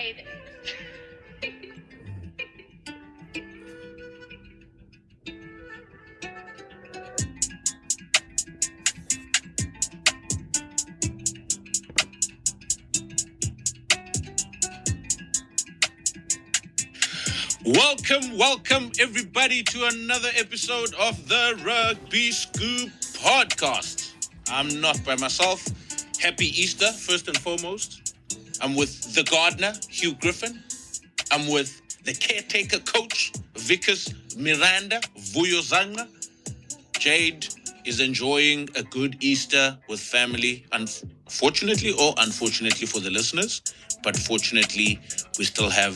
Haven. Welcome everybody to another episode of the Rugby Scoop podcast. I'm not by myself. Happy Easter, first and foremost. I'm with the gardener, Hugh Griffin. I'm with the caretaker coach, Vickers Miranda Vuyozanga. Jade is enjoying a good Easter with family, unfortunately or unfortunately for the listeners. But fortunately, we still have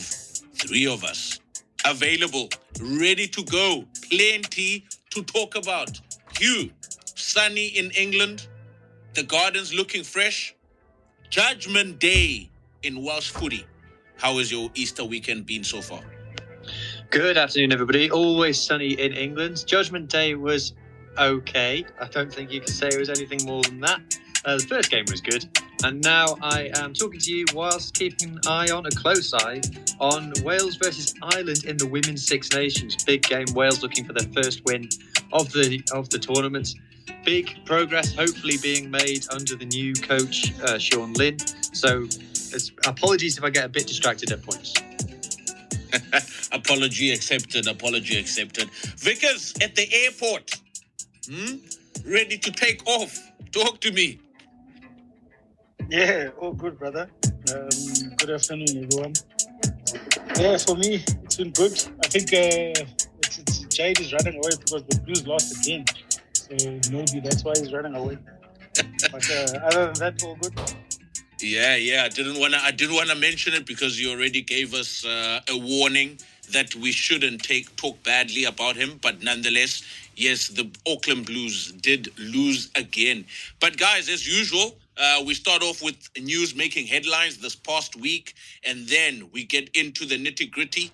three of us available, ready to go, plenty to talk about. Hugh, sunny in England, the gardens looking fresh, Judgment Day in Welsh footy. How has your Easter weekend been so far? Good afternoon, everybody. Always sunny in England. Judgment Day was okay. I don't think you can say it was anything more than that. The first game was good. And now I am talking to you whilst keeping an eye on, a close eye, on Wales versus Ireland in the Women's Six Nations. Big game. Wales looking for their first win of the tournament. Big progress hopefully being made under the new coach, Sean Lynn. So apologies if I get a bit distracted at points. Apology accepted. Vickers at the airport. Ready to take off. Talk to me. Yeah, all good, brother. Good afternoon, everyone. Yeah, for me, it's been good. I think Jade is running away because the Blues lost again. So maybe that's why he's running away. But other than that, all good. Yeah. I didn't wanna mention it because you already gave us a warning that we shouldn't talk badly about him. But nonetheless, yes, the Auckland Blues did lose again. But guys, as usual, we start off with news making headlines this past week, and then we get into the nitty-gritty.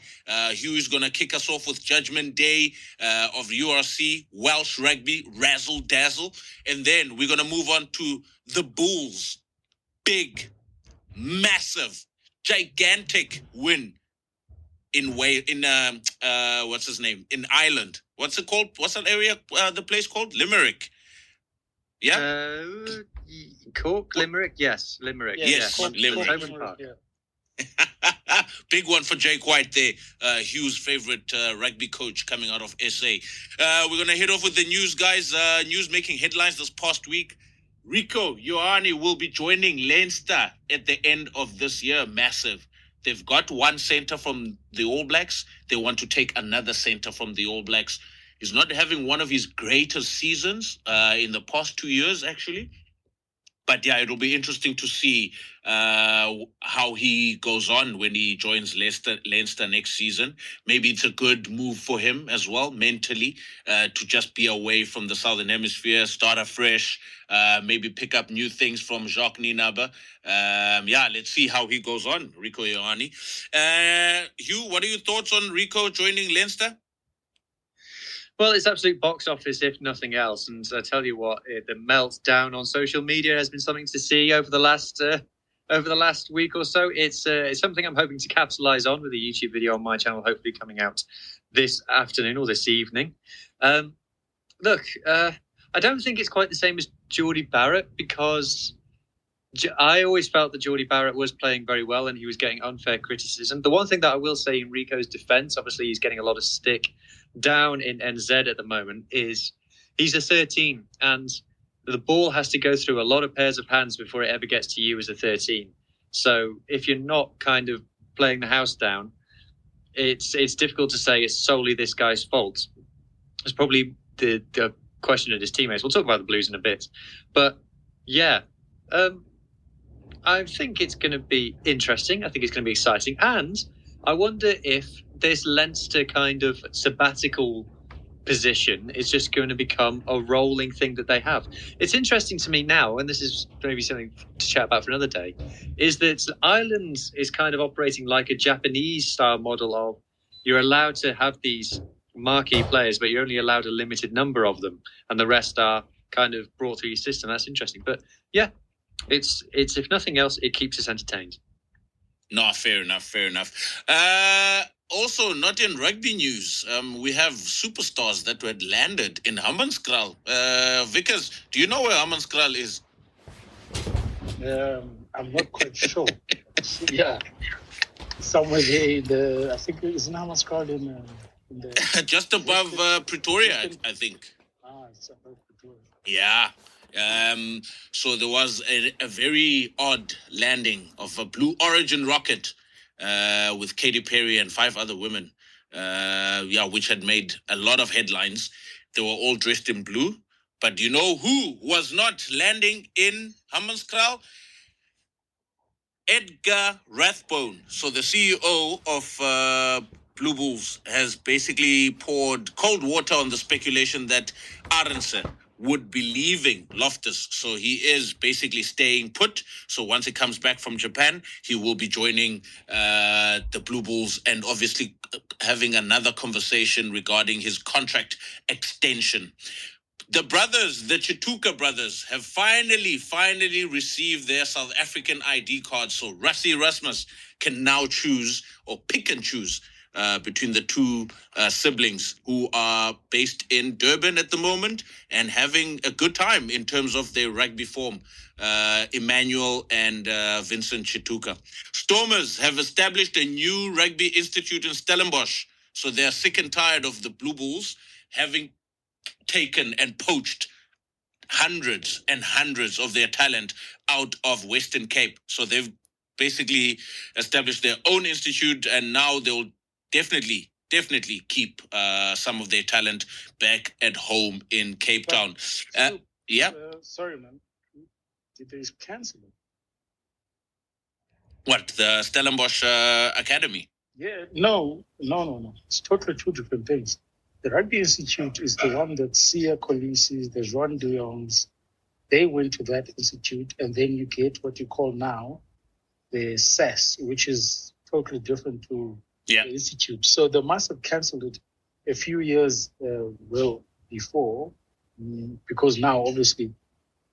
Hugh is going to kick us off with Judgment Day of URC, Welsh Rugby, razzle-dazzle. And then we're going to move on to the Bulls. Big, massive, gigantic win in what's his name? In Ireland. What's it called? What's that area, the place called? Limerick. Yeah? Cork, Limerick, yes, Limerick. Yes, Cork, Limerick. Yeah. Big one for Jake White there, Hugh's favorite rugby coach coming out of SA. We're going to hit off with the news, guys. News making headlines this past week. Rico Ioane will be joining Leinster at the end of this year. Massive. They've got one centre from the All Blacks. They want to take another centre from the All Blacks. He's not having one of his greatest seasons in the past 2 years, actually. But yeah, it'll be interesting to see how he goes on when he joins Leinster next season. Maybe it's a good move for him as well, mentally, to just be away from the Southern Hemisphere, start afresh, maybe pick up new things from Jacques Nienaber. Let's see how he goes on, Rico Ioane. Hugh, what are your thoughts on Rico joining Leinster? Well, it's absolute box office, if nothing else. And I tell you what, the meltdown on social media has been something to see over the last week or so. It's something I'm hoping to capitalise on with a YouTube video on my channel, hopefully coming out this afternoon or this evening. I don't think it's quite the same as Geordie Barrett, because I always felt that Geordie Barrett was playing very well and he was getting unfair criticism. The one thing that I will say in Rico's defence, obviously he's getting a lot of stick down in NZ at the moment, is he's a 13 and the ball has to go through a lot of pairs of hands before it ever gets to you as a 13. So if you're not kind of playing the house down, it's difficult to say it's solely this guy's fault. It's probably the question of his teammates. We'll talk about the Blues in a bit. But yeah, I think it's going to be interesting. I think it's going to be exciting. And I wonder if this Leinster kind of sabbatical position is just going to become a rolling thing that they have. It's interesting to me now, and this is maybe something to chat about for another day, is that Ireland is kind of operating like a Japanese style model of you're allowed to have these marquee players, but you're only allowed a limited number of them, and the rest are kind of brought through your system. That's interesting. But yeah, it's if nothing else, it keeps us entertained. No, fair enough. Also, not in rugby news, we have superstars that had landed in Hammanskraal. Vickers, do you know where Hammanskraal is? I'm not quite sure. Yeah, somewhere there in the, I think it's in Hammanskraal in the Just above Pretoria, I think. It's above Pretoria. Yeah. So there was a very odd landing of a Blue Origin rocket with Katy Perry and 5 other women, which had made a lot of headlines. They were all dressed in blue. But you know who was not landing in Hammanskraal? Edgar Rathbone. So the CEO of Blue Bulls has basically poured cold water on the speculation that Arendse would be leaving Loftus. So he is basically staying put. So once he comes back from Japan, he will be joining the Blue Bulls and obviously having another conversation regarding his contract extension. The brothers, the Chituka brothers, have finally received their South African ID cards. So Rassie Erasmus can now choose or pick and choose between the two siblings who are based in Durban at the moment and having a good time in terms of their rugby form. Emmanuel and Vincent Chituka. Stormers have established a new rugby institute in Stellenbosch. So they're sick and tired of the Blue Bulls having taken and poached hundreds and hundreds of their talent out of Western Cape. So they've basically established their own institute, and now they'll definitely keep some of their talent back at home in Cape Town. Sorry, man. Did they cancel it? What, the Stellenbosch Academy? Yeah, no. It's totally two different things. The Rugby Institute is the one that Sia Colisi, the Juan de Jongs, they went to that institute, and then you get what you call now the SAS, which is totally different to the institute. So they must have cancelled it a few years before, because now obviously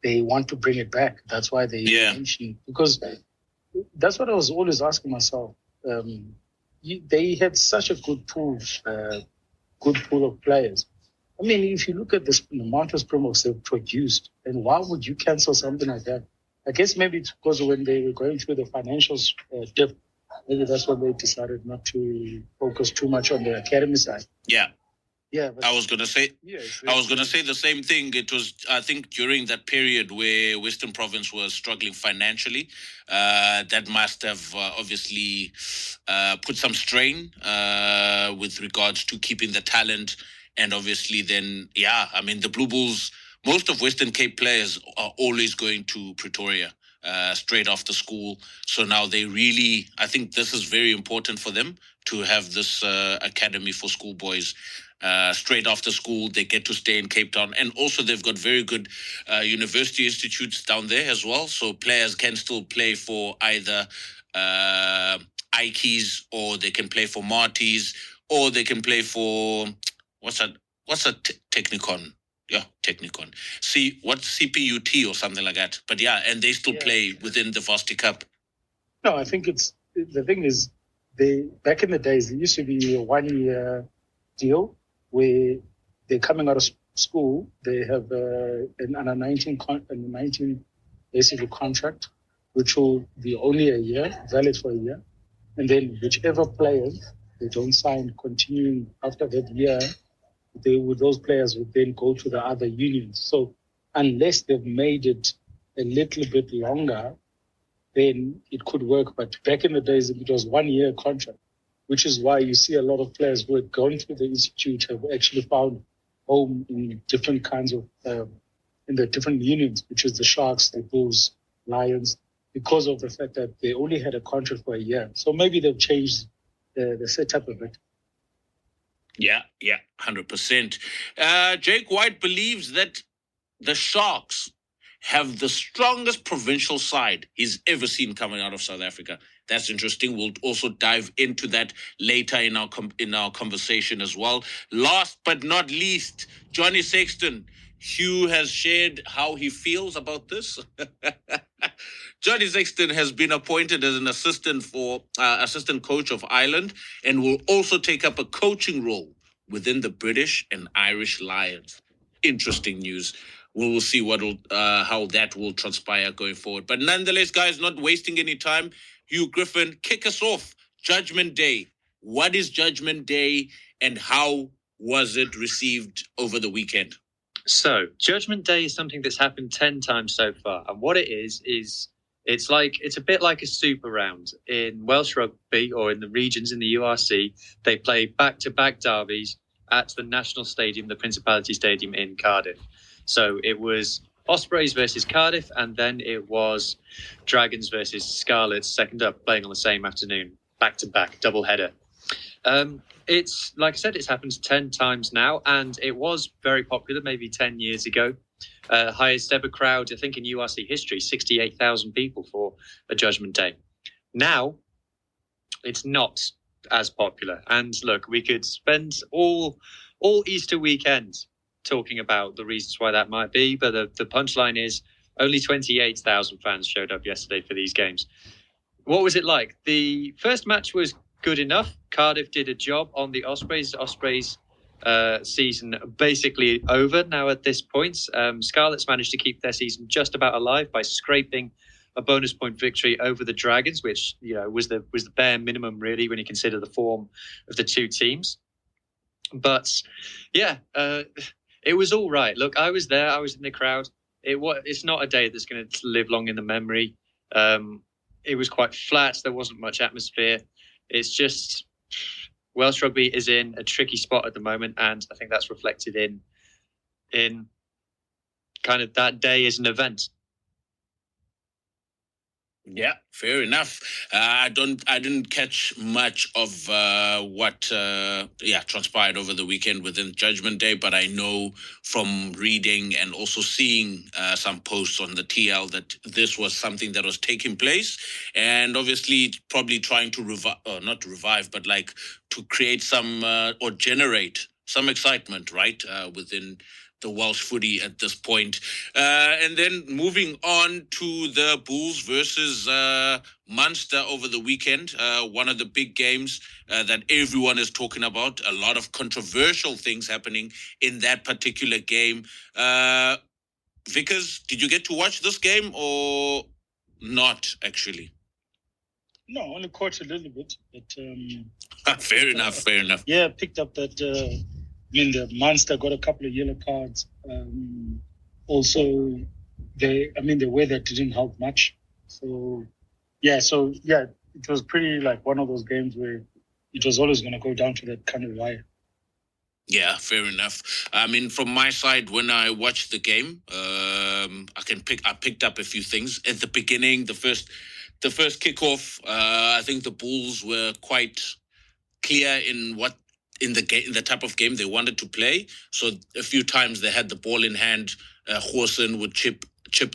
they want to bring it back. That's why they mentioned, because that's what I was always asking myself. They had such a good pool of players. I mean, if you look at the amount of Springboks they've produced, then why would you cancel something like that? I guess maybe it's because when they were going through the financial dip, maybe that's when they decided not to focus too much on the academy side. Yeah, I was gonna say the same thing. It was, I think, during that period where Western Province was struggling financially, that must have obviously put some strain with regards to keeping the talent, and obviously then, I mean, the Blue Bulls, most of Western Cape players are always going to Pretoria straight after school. So now they really, I think this is very important for them to have this academy for schoolboys. Straight after school, they get to stay in Cape Town, and also they've got very good university institutes down there as well. So players can still play for either Ikes, or they can play for Marties, or they can play for what's a Technicon. Yeah, Technicon. See, what's CPUT or something like that. But and they still play within the Varsity Cup. No, I think the thing is, back in the days, there used to be a 1-year deal where they're coming out of school, they have an under 19 basically contract, which will be only a year, valid for a year, and then whichever players they don't sign continuing after that year, those players would then go to the other unions. So unless they've made it a little bit longer, then it could work. But back in the days, it was 1-year contract, which is why you see a lot of players who had gone through the institute have actually found home in different kinds of, in the different unions, which is the Sharks, the Bulls, Lions, because of the fact that they only had a contract for a year. So maybe they've changed the setup of it. Yeah, 100%. Jake White believes that the Sharks have the strongest provincial side he's ever seen coming out of South Africa. That's interesting. We'll also dive into that later in our conversation as well. Last but not least, Johnny Sexton. Hugh has shared how he feels about this. Johnny Sexton has been appointed as an assistant coach of Ireland and will also take up a coaching role within the British and Irish Lions. Interesting news. We will see how that will transpire going forward. But nonetheless, guys, not wasting any time. Hugh Griffin, kick us off. Judgment Day. What is Judgment Day and how was it received over the weekend? So, Judgment Day is something that's happened 10 times so far. And what it is it's a bit like a super round. In Welsh Rugby or in the regions in the URC, they play back-to-back derbies at the National Stadium, the Principality Stadium in Cardiff. So it was Ospreys versus Cardiff, and then it was Dragons versus Scarlets, second up, playing on the same afternoon, back-to-back, double header. It's, like I said, it's happened 10 times now, and it was very popular maybe 10 years ago. Highest ever crowd, I think, in URC history, 68,000 people for a Judgment Day. Now, it's not as popular. And look, we could spend all Easter weekend talking about the reasons why that might be, but the punchline is only 28,000 fans showed up yesterday for these games. What was it like? The first match was good enough. Cardiff did a job on the Ospreys. Ospreys season basically over now at this point. Scarlets managed to keep their season just about alive by scraping a bonus point victory over the Dragons, which was the bare minimum really when you consider the form of the two teams. But yeah, it was all right. Look, I was there. I was in the crowd. It's not a day that's going to live long in the memory. It was quite flat. There wasn't much atmosphere. It's just Welsh Rugby is in a tricky spot at the moment, and I think that's reflected in kind of that day as an event. Yeah, fair enough. I didn't catch much of what transpired over the weekend within Judgment Day, but I know from reading and also seeing some posts on the TL that this was something that was taking place, and obviously probably trying to not revive, but like to create some or generate some excitement, right, within the Welsh footy at this point. And then moving on to the Bulls versus Munster over the weekend, one of the big games that everyone is talking about. A lot of controversial things happening in that particular game. Vickers, did you get to watch this game or not, actually? No, only caught a little bit. But, fair enough. Yeah, picked up that... the Munster got a couple of yellow cards. Also, the weather didn't help much. So it was pretty like one of those games where it was always going to go down to that kind of wire. Yeah, fair enough. I mean, from my side, when I watched the game, I picked up a few things at the beginning. The first kickoff, I think the Bulls were quite clear in the type of game they wanted to play. So a few times they had the ball in hand. Goosen would chip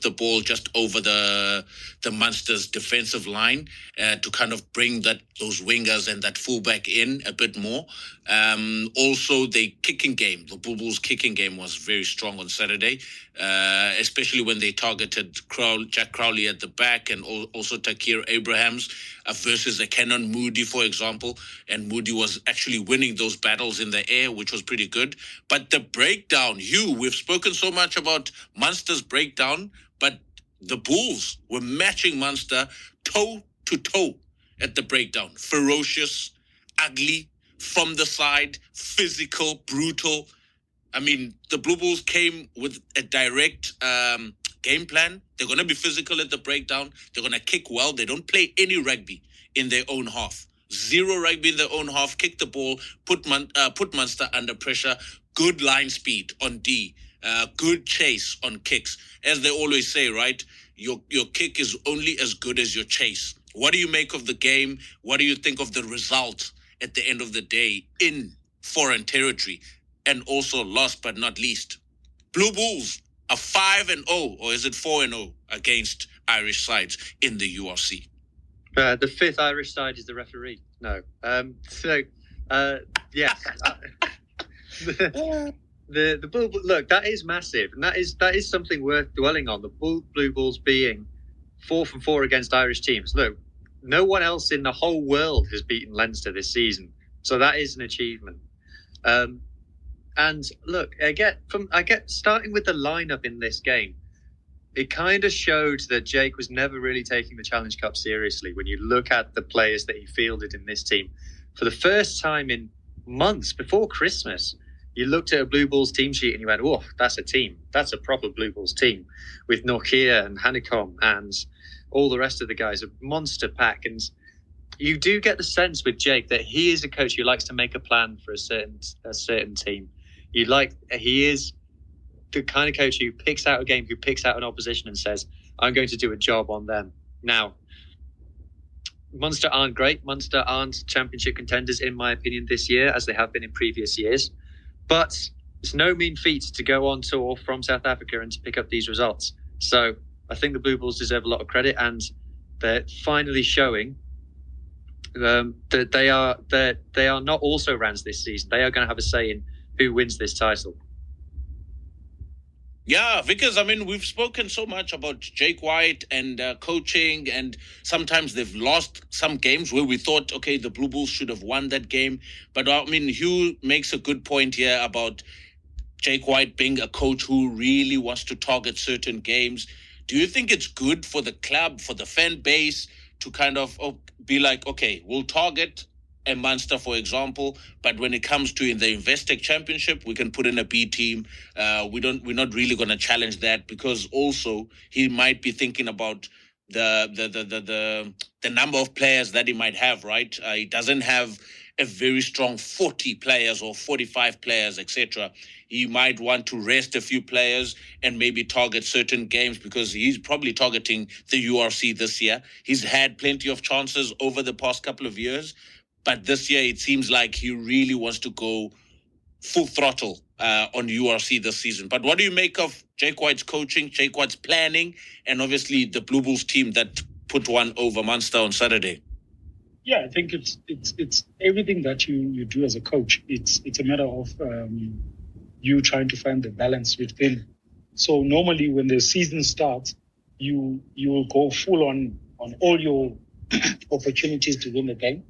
the ball just over the Munster's defensive line to kind of bring those wingers and that fullback in a bit more. Also, the kicking game, the Bulls' kicking game was very strong on Saturday, especially when they targeted Jack Crowley at the back and also Takir Abrahams versus a Canon Moody, for example. And Moody was actually winning those battles in the air, which was pretty good. But the breakdown, we've spoken so much about Munster's breakdown, but the Bulls were matching Munster toe to toe at the breakdown. Ferocious, ugly, from the side, physical, brutal. I mean, the Blue Bulls came with a direct game plan. They're going to be physical at the breakdown. They're going to kick well. They don't play any rugby in their own half. Zero rugby in their own half. Kick the ball, put Munster under pressure. Good line speed on D. Good chase on kicks. As they always say, right? Your kick is only as good as your chase. What do you make of the game? What do you think of the result at the end of the day in foreign territory? And also, last but not least, Blue Bulls are 5-0, or is it 4-0 against Irish sides in the URC? The fifth Irish side is the referee. No. Yes. The Blue, look, that is massive, and that is something worth dwelling on. The Blue Bulls being 4 from 4 against Irish teams. Look, no one else in the whole world has beaten Leinster this season, so that is an achievement. And look, I get starting with the lineup in this game. It kind of showed that Jake was never really taking the Challenge Cup seriously. When you look at the players that he fielded in this team, for the first time in months before Christmas, you looked at a Blue Bulls team sheet and you went, "Oh, that's a team. That's a proper Blue Bulls team with Nokia and Hanekom and all the rest of the guys, a monster pack." And you do get the sense with Jake that he is a coach who likes to make a plan for a certain team. He is the kind of coach who picks out a game, who picks out an opposition and says, "I'm going to do a job on them." Now, Munster aren't great. Munster aren't championship contenders, in my opinion, this year, as they have been in previous years. But it's no mean feat to go on tour from South Africa and to pick up these results. So I think the Blue Bulls deserve a lot of credit, and they're finally showing that they are not also Rans this season. They are going to have a say in who wins this title. Yeah, Vickers, I mean, we've spoken so much about Jake White and coaching, and sometimes they've lost some games where we thought, okay, the Blue Bulls should have won that game. But I mean, Hugh makes a good point here about Jake White being a coach who really wants to target certain games. Do you think it's good for the club, for the fan base, to kind of be like, okay, we'll target a Munster, for example, but when it comes to in the Investec Championship, we can put in a B team. We're not really going to challenge that, because also he might be thinking about the number of players that he might have, right? He doesn't have a very strong 40 players or 45 players, etc. He might want to rest a few players and maybe target certain games, because he's probably targeting the URC this year. He's had plenty of chances over the past couple of years, but this year it seems like he really wants to go full throttle on URC this season. But what do you make of Jake White's coaching, Jake White's planning, and obviously the Blue Bulls team that put one over Munster on Saturday? Yeah, I think it's everything that you do as a coach. It's a matter of you trying to find the balance within. So normally when the season starts, you will go full on all your opportunities to win the game.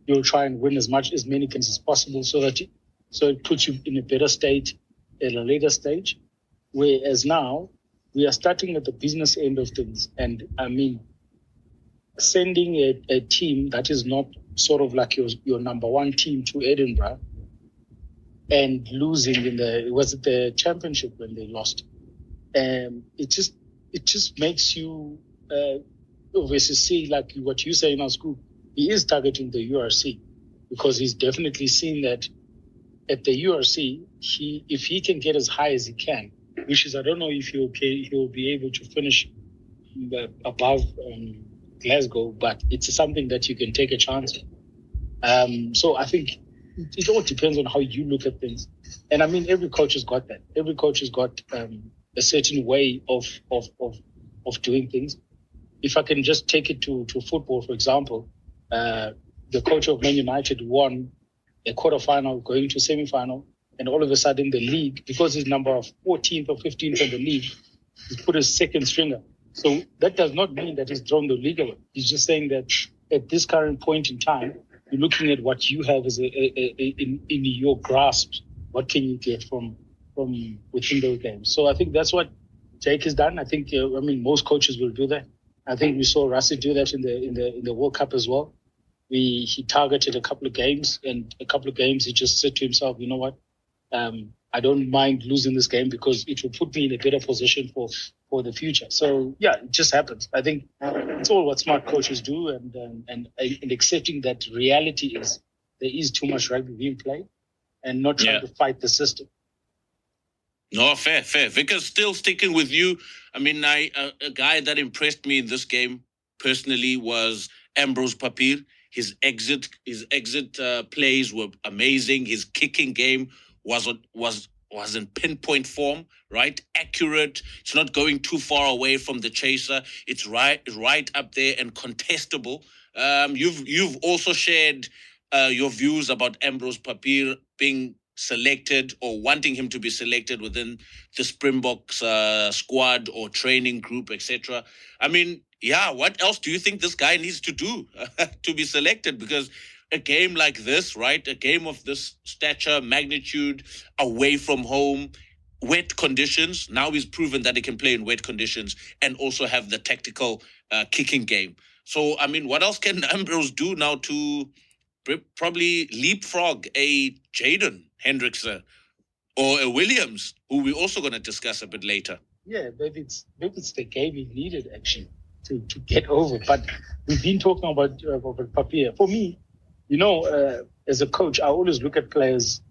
You'll try and win as many games as possible, so it puts you in a better state at a later stage. Whereas now we are starting at the business end of things, and I mean, sending a team that is not sort of like your number one team to Edinburgh and losing was it the championship when they lost? It just makes you obviously see, like what you say in our school. He is targeting the URC because he's definitely seen that at the URC, if he can get as high as he can, which is, I don't know if he'll be able to finish above Glasgow, but it's something that you can take a chance on. So I think it all depends on how you look at things. And I mean, every coach has got that. Every coach has got a certain way of doing things. If I can just take it to football, for example, the coach of Man United won a quarterfinal, going to semi-final, and all of a sudden the league, because he's number 14th or 15th in the league, he's put a second stringer. So that does not mean that he's thrown the league away. He's just saying that at this current point in time, you're looking at what you have as in your grasp. What can you get from within those games? So I think that's what Jake has done. I think most coaches will do that. I think we saw Rassi do that in the World Cup as well. He targeted a couple of games, and a couple of games he just said to himself, you know what, I don't mind losing this game because it will put me in a better position for the future. So yeah, it just happens. I think it's all what smart coaches do, and accepting that reality is there is too much rugby being played, and not trying to fight the system. No, fair. Vickers, still sticking with you. I mean, a guy that impressed me in this game personally was Ambrose Papier. His exit plays were amazing. His kicking game was in pinpoint form, right? Accurate. It's not going too far away from the chaser. It's right up there and contestable. You've also shared your views about Ambrose Papier being selected, or wanting him to be selected within the Springboks squad or training group, etc. I mean, yeah, what else do you think this guy needs to do to be selected? Because a game like this, right? A game of this stature, magnitude, away from home, wet conditions. Now he's proven that he can play in wet conditions and also have the tactical kicking game. So, I mean, what else can Ambrose do now to probably leapfrog a Jaden Hendrickson or a Williams, who we're also going to discuss a bit later? Yeah, maybe it's the game he needed actually to get over. But we've been talking about Papier. For me, as a coach, I always look at players'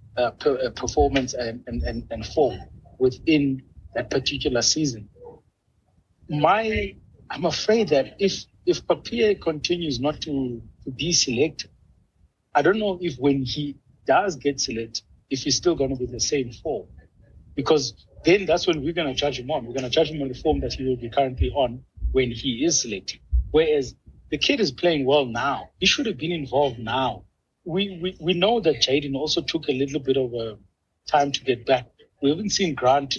performance and form within that particular season. I'm afraid that if Papier continues not to be selected, I don't know if when he does get selected, if he's still going to be the same form. Because then that's when we're going to judge him on. We're going to judge him on the form that he will be currently on when he is selected. Whereas the kid is playing well now. He should have been involved now. We know that Jaden also took a little bit of a time to get back. We haven't seen Grant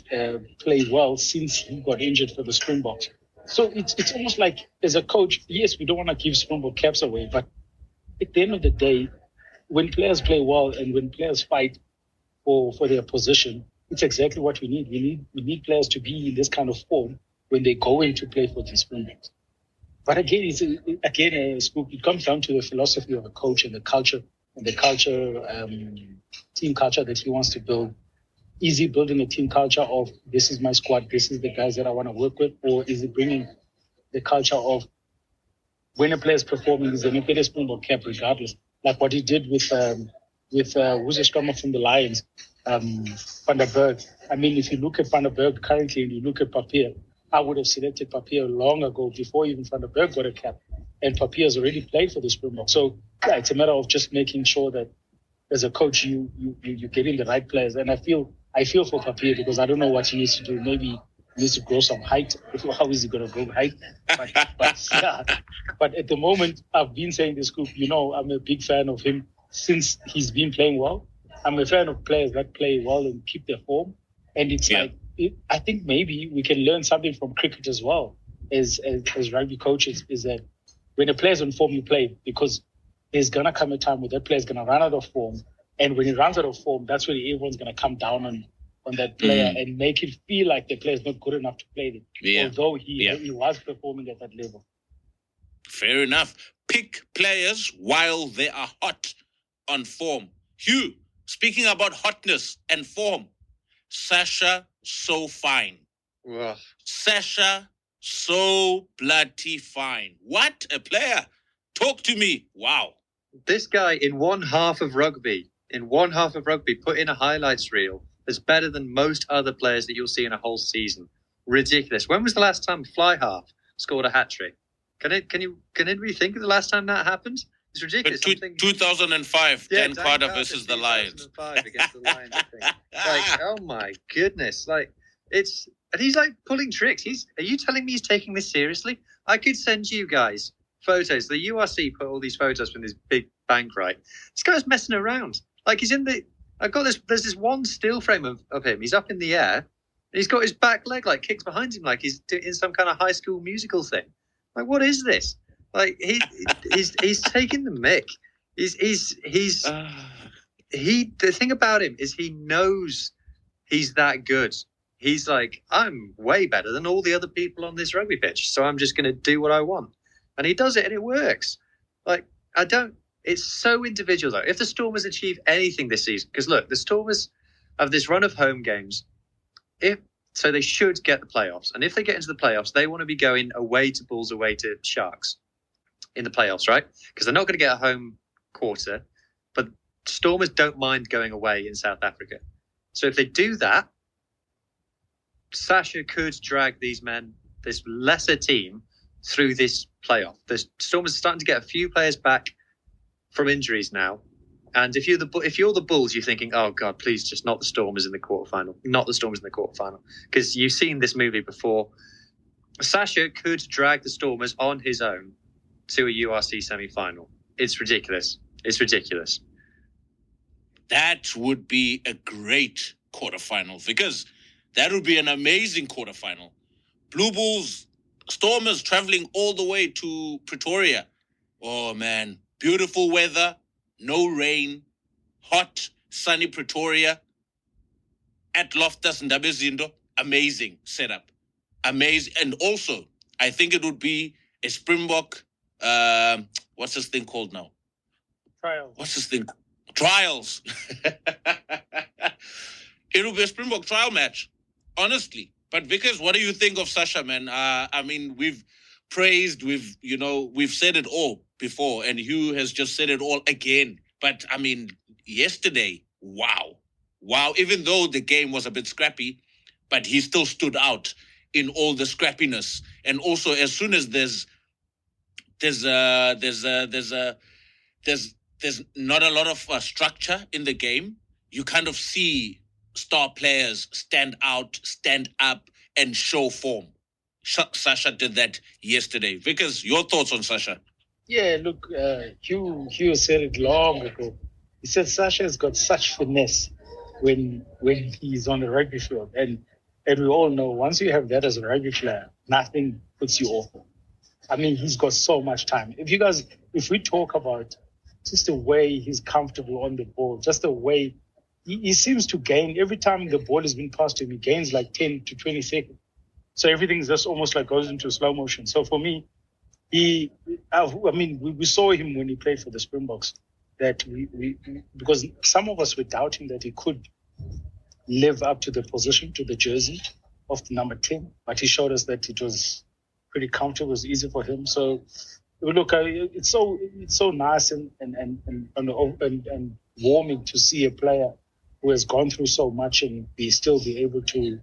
play well since he got injured for the Springboks. So it's almost like, as a coach, yes, we don't want to give Springbok caps away, but at the end of the day, when players play well and when players fight for their position, it's exactly what we need. We need players to be in this kind of form when they go in to play for the Springboks. But again, Spook, it comes down to the philosophy of a coach and the culture team culture that he wants to build. Is he building a team culture of, this is my squad, this is the guys that I want to work with, or is he bringing the culture of, when a player is performing, he's going to get a Springbok cap regardless, like what he did with who's a scrummer from the Lions, Van der Berg. I mean, if you look at Van der Berg currently and you look at Papier, I would have selected Papier long ago before even Van der Berg got a cap, and Papier has already played for the Springbok. So yeah, it's a matter of just making sure that as a coach you get in the right players. And I feel for Papier because I don't know what he needs to do. Maybe he needs to grow some height. How is he going to grow height? But at the moment, I've been saying this group, I'm a big fan of him since he's been playing well. I'm a fan of players that play well and keep their form. And it's I think maybe we can learn something from cricket as well as rugby coaches, is that when a player's on form, you play, because there's going to come a time where that player's going to run out of form. And when he runs out of form, that's when everyone's going to come down on that player and make it feel like the player's not good enough to play them, although he was performing at that level. Fair enough. Pick players while they are hot on form. Hugh, speaking about hotness and form, Sacha, so fine. Ugh. Sacha, so bloody fine. What a player. Talk to me. Wow. This guy in one half of rugby, put in a highlights reel is better than most other players that you'll see in a whole season. Ridiculous. When was the last time Fly Half scored a hat-trick? Can anybody think of the last time that happened? It's ridiculous. 2005, Dan Carter versus the Lions. 2005 against the Lions, I think. Like, oh my goodness. Like, and he's like pulling tricks. Are you telling me he's taking this seriously? I could send you guys photos. The URC put all these photos from this big bank, right? This guy's messing around. Like, there's this one still frame of him. He's up in the air. And he's got his back leg, like, kicked behind him, like he's in some kind of High School Musical thing. Like, what is this? Like, he's taking the mick. The thing about him is he knows he's that good. He's like, I'm way better than all the other people on this rugby pitch, so I'm just going to do what I want. And he does it, and it works. Like, it's so individual, though. If the Stormers achieve anything this season, because look, the Stormers have this run of home games, so they should get the playoffs. And if they get into the playoffs, they want to be going away to Bulls, away to Sharks in the playoffs, right? Because they're not going to get a home quarter, but Stormers don't mind going away in South Africa. So if they do that, Sacha could drag these men, this lesser team, through this playoff. The Stormers are starting to get a few players back from injuries now. And if you're the Bulls, you're thinking, oh God, please just not the Stormers in the quarterfinal. Not the Stormers in the quarterfinal. Because you've seen this movie before. Sacha could drag the Stormers on his own to a URC semi-final. It's ridiculous. It's ridiculous. That would be a great quarterfinal, because that would be an amazing quarterfinal. Blue Bulls Stormers traveling all the way to Pretoria. Oh, man. Beautiful weather, no rain, hot, sunny Pretoria at Loftus and Ndabezindo. Amazing setup. Amazing. And also, I think it would be a Springbok, what's this thing called now? Trials. What's this thing? Trials. It will be a Springbok trial match, honestly. But Vickers, what do you think of Sacha, man? I mean, we've praised, we've said it all before, and Hugh has just said it all again. But I mean, yesterday, wow. Even though the game was a bit scrappy, but he still stood out in all the scrappiness. And also, as soon as there's not a lot of structure in the game, you kind of see star players stand out, stand up, and show form. Sacha did that yesterday. Vickers, your thoughts on Sacha? Yeah, look, Hugh said it long ago. He said Sacha has got such finesse when he's on the rugby field. And we all know once you have that as a rugby player, nothing puts you off. I mean, he's got so much time. If we talk about just the way he's comfortable on the ball, just the way he seems to gain every time the ball has been passed to him, he gains like 10 to 20 seconds. So everything just almost like goes into slow motion. So for me, we saw him when he played for the Springboks, that we because some of us were doubting that he could live up to the position, to the jersey of the number 10, but he showed us that it was pretty comfortable, it was easy for him. So look, it's so nice and warming to see a player who has gone through so much and still be able to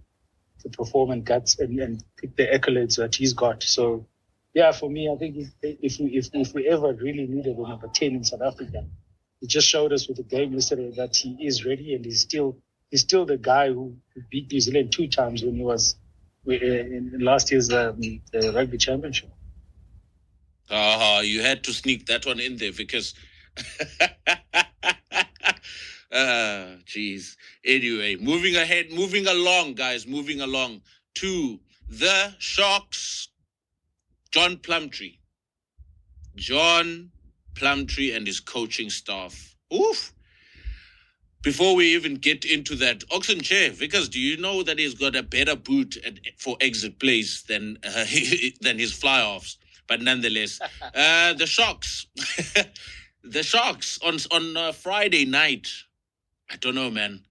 perform and guts and pick the accolades that he's got. So yeah, for me, I think if we ever really needed a number 10 in South Africa, he just showed us with the game yesterday that he is ready, and he's still the guy who beat New Zealand 2 times when he was in last year's the Rugby Championship. You had to sneak that one in there because geez. Anyway, moving along, guys, to the Sharks. John Plumtree and his coaching staff. Oof. Before we even get into that, Oxen Chair, Vickers, do you know that he's got a better boot for exit plays than his fly-offs? But nonetheless, the Sharks. The Sharks on Friday night, I don't know, man.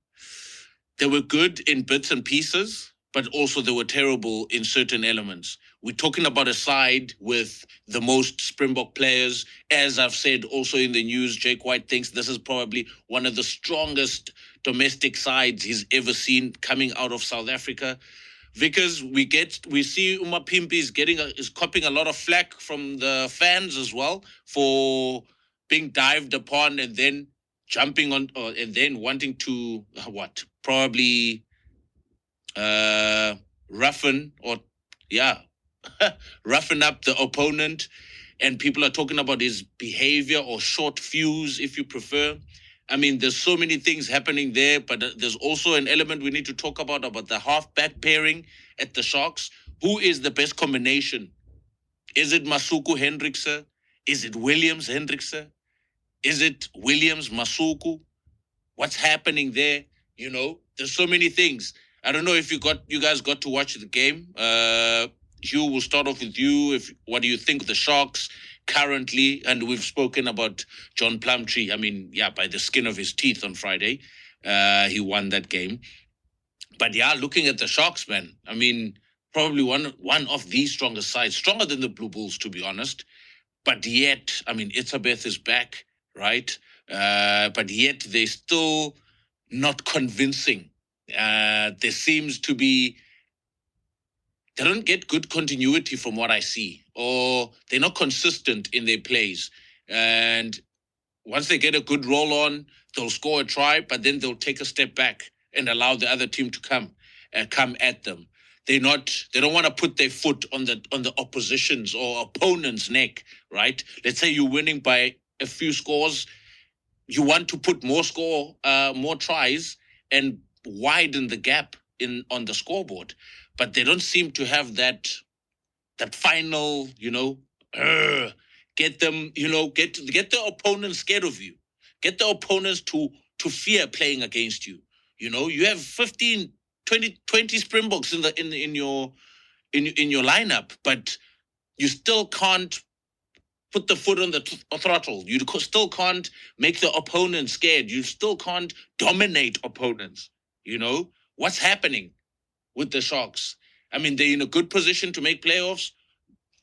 They were good in bits and pieces, but also they were terrible in certain elements. We're talking about a side with the most Springbok players. As I've said also in the news, Jake White thinks this is probably one of the strongest domestic sides he's ever seen coming out of South Africa. Vickers, we see Uma Pimpi is copping a lot of flack from the fans as well for being dived upon and then jumping on and then wanting to probably roughen up the opponent, and people are talking about his behavior or short fuse, if you prefer. I mean, there's so many things happening there, but there's also an element we need to talk about the half-back pairing at the Sharks. Who is the best combination? Is it Masuku Hendrikse? Is it Williams Hendrikse? Is it Williams Masuku? What's happening there? You know, there's so many things. I don't know if you guys got to watch the game. Hugh, we'll start off with you. What do you think of the Sharks currently? And we've spoken about John Plumtree. I mean, yeah, by the skin of his teeth on Friday, he won that game. But yeah, looking at the Sharks, man, I mean, probably one of the strongest sides, stronger than the Blue Bulls, to be honest. But yet, I mean, Itzabeth is back, right? But yet they're still not convincing. There seems to be, they don't get good continuity from what I see, or they're not consistent in their plays. And once they get a good roll on, they'll score a try, but then they'll take a step back and allow the other team to come at them. They don't want to put their foot on the opposition's or opponent's neck, right? Let's say you're winning by a few scores. You want to put more tries and widen the gap on the scoreboard. But they don't seem to have that that final, get them, get the opponents scared of you. Get the opponents to fear playing against you. You have 15, 20 Springboks in your lineup, but you still can't put the foot on the throttle. You still can't make the opponent scared. You still can't dominate opponents. What's happening with the Sharks? I mean, they're in a good position to make playoffs.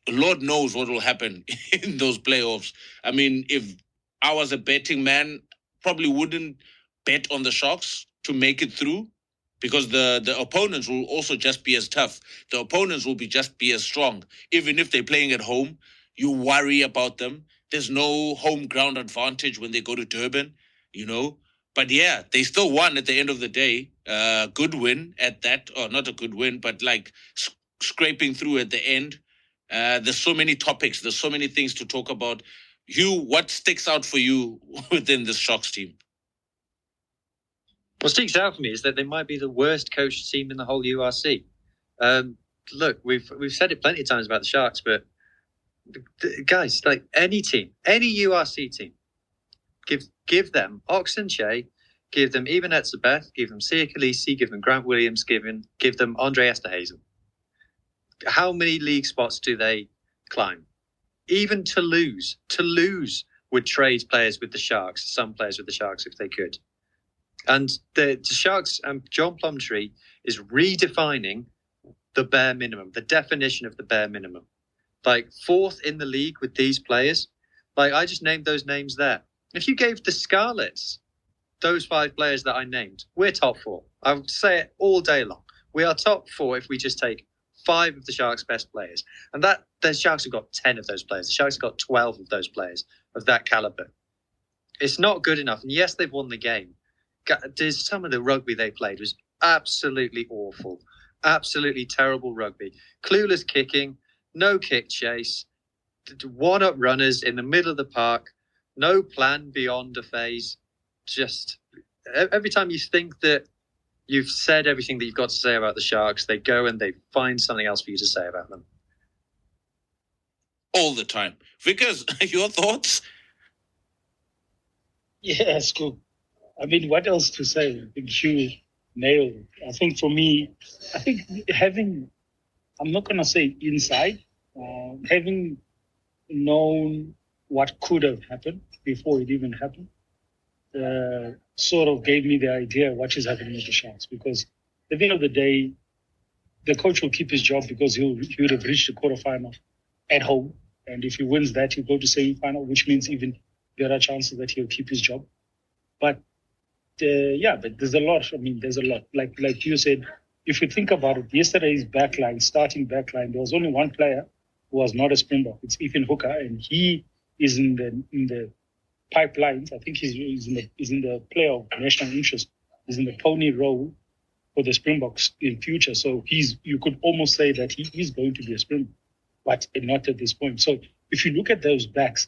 Lord knows what will happen in those playoffs. I mean, if I was a betting man, probably wouldn't bet on the Sharks to make it through, because the opponents will also just be as tough. The opponents will just be as strong. Even if they're playing at home, you worry about them. There's no home ground advantage when they go to Durban, But yeah, they still won at the end of the day. Good win at that, or not a good win, but like scraping through at the end. There's so many topics. There's so many things to talk about. Hugh, what sticks out for you within this Sharks team? What sticks out for me is that they might be the worst coached team in the whole URC. Look, we've said it plenty of times about the Sharks, but guys, like any team, any URC team, give them Oxenche, give them Eben Etzebeth, give them Sia Khaleesi, give them Grant Williams, give them Andre Esterhazen. How many league spots do they climb? Even Toulouse would trade players with the Sharks, some players with the Sharks if they could. And the Sharks, John Plumtree is redefining the bare minimum, the definition of the bare minimum. Like 4th in the league with these players. Like I just named those names there. If you gave the Scarlets those 5 players that I named, we're top 4. I would say it all day long. We are top 4 if we just take 5 of the Sharks' best players. And that the Sharks have got 10 of those players. The Sharks have got 12 of those players of that caliber. It's not good enough. And yes, they've won the game. There's some of the rugby they played was absolutely awful. Absolutely terrible rugby. Clueless kicking, no kick chase, one-up runners in the middle of the park, no plan beyond a phase. Just every time you think that you've said everything that you've got to say about the Sharks, they go and they find something else for you to say about them. All the time. Vickers, your thoughts? Yes, cool. I mean, what else to say? I think Hugh nailed it. I think for me, I'm not going to say insight, having known what could have happened before it even happened, sort of gave me the idea what is happening with the Sharks. Because at the end of the day, the coach will keep his job because he would have reached the quarterfinal at home. And if he wins that, he'll go to semi-final, which means even there are chances that he'll keep his job. But but there's a lot. I mean, there's a lot. Like you said, if you think about it, yesterday's starting backline, there was only one player who was not a Springbok. It's Ethan Hooker, and he is in the pipelines. I think he's in the player of national interest. He's in the pony role for the Springboks in future. So you could almost say that he is going to be a Springbok, but not at this point. So if you look at those backs,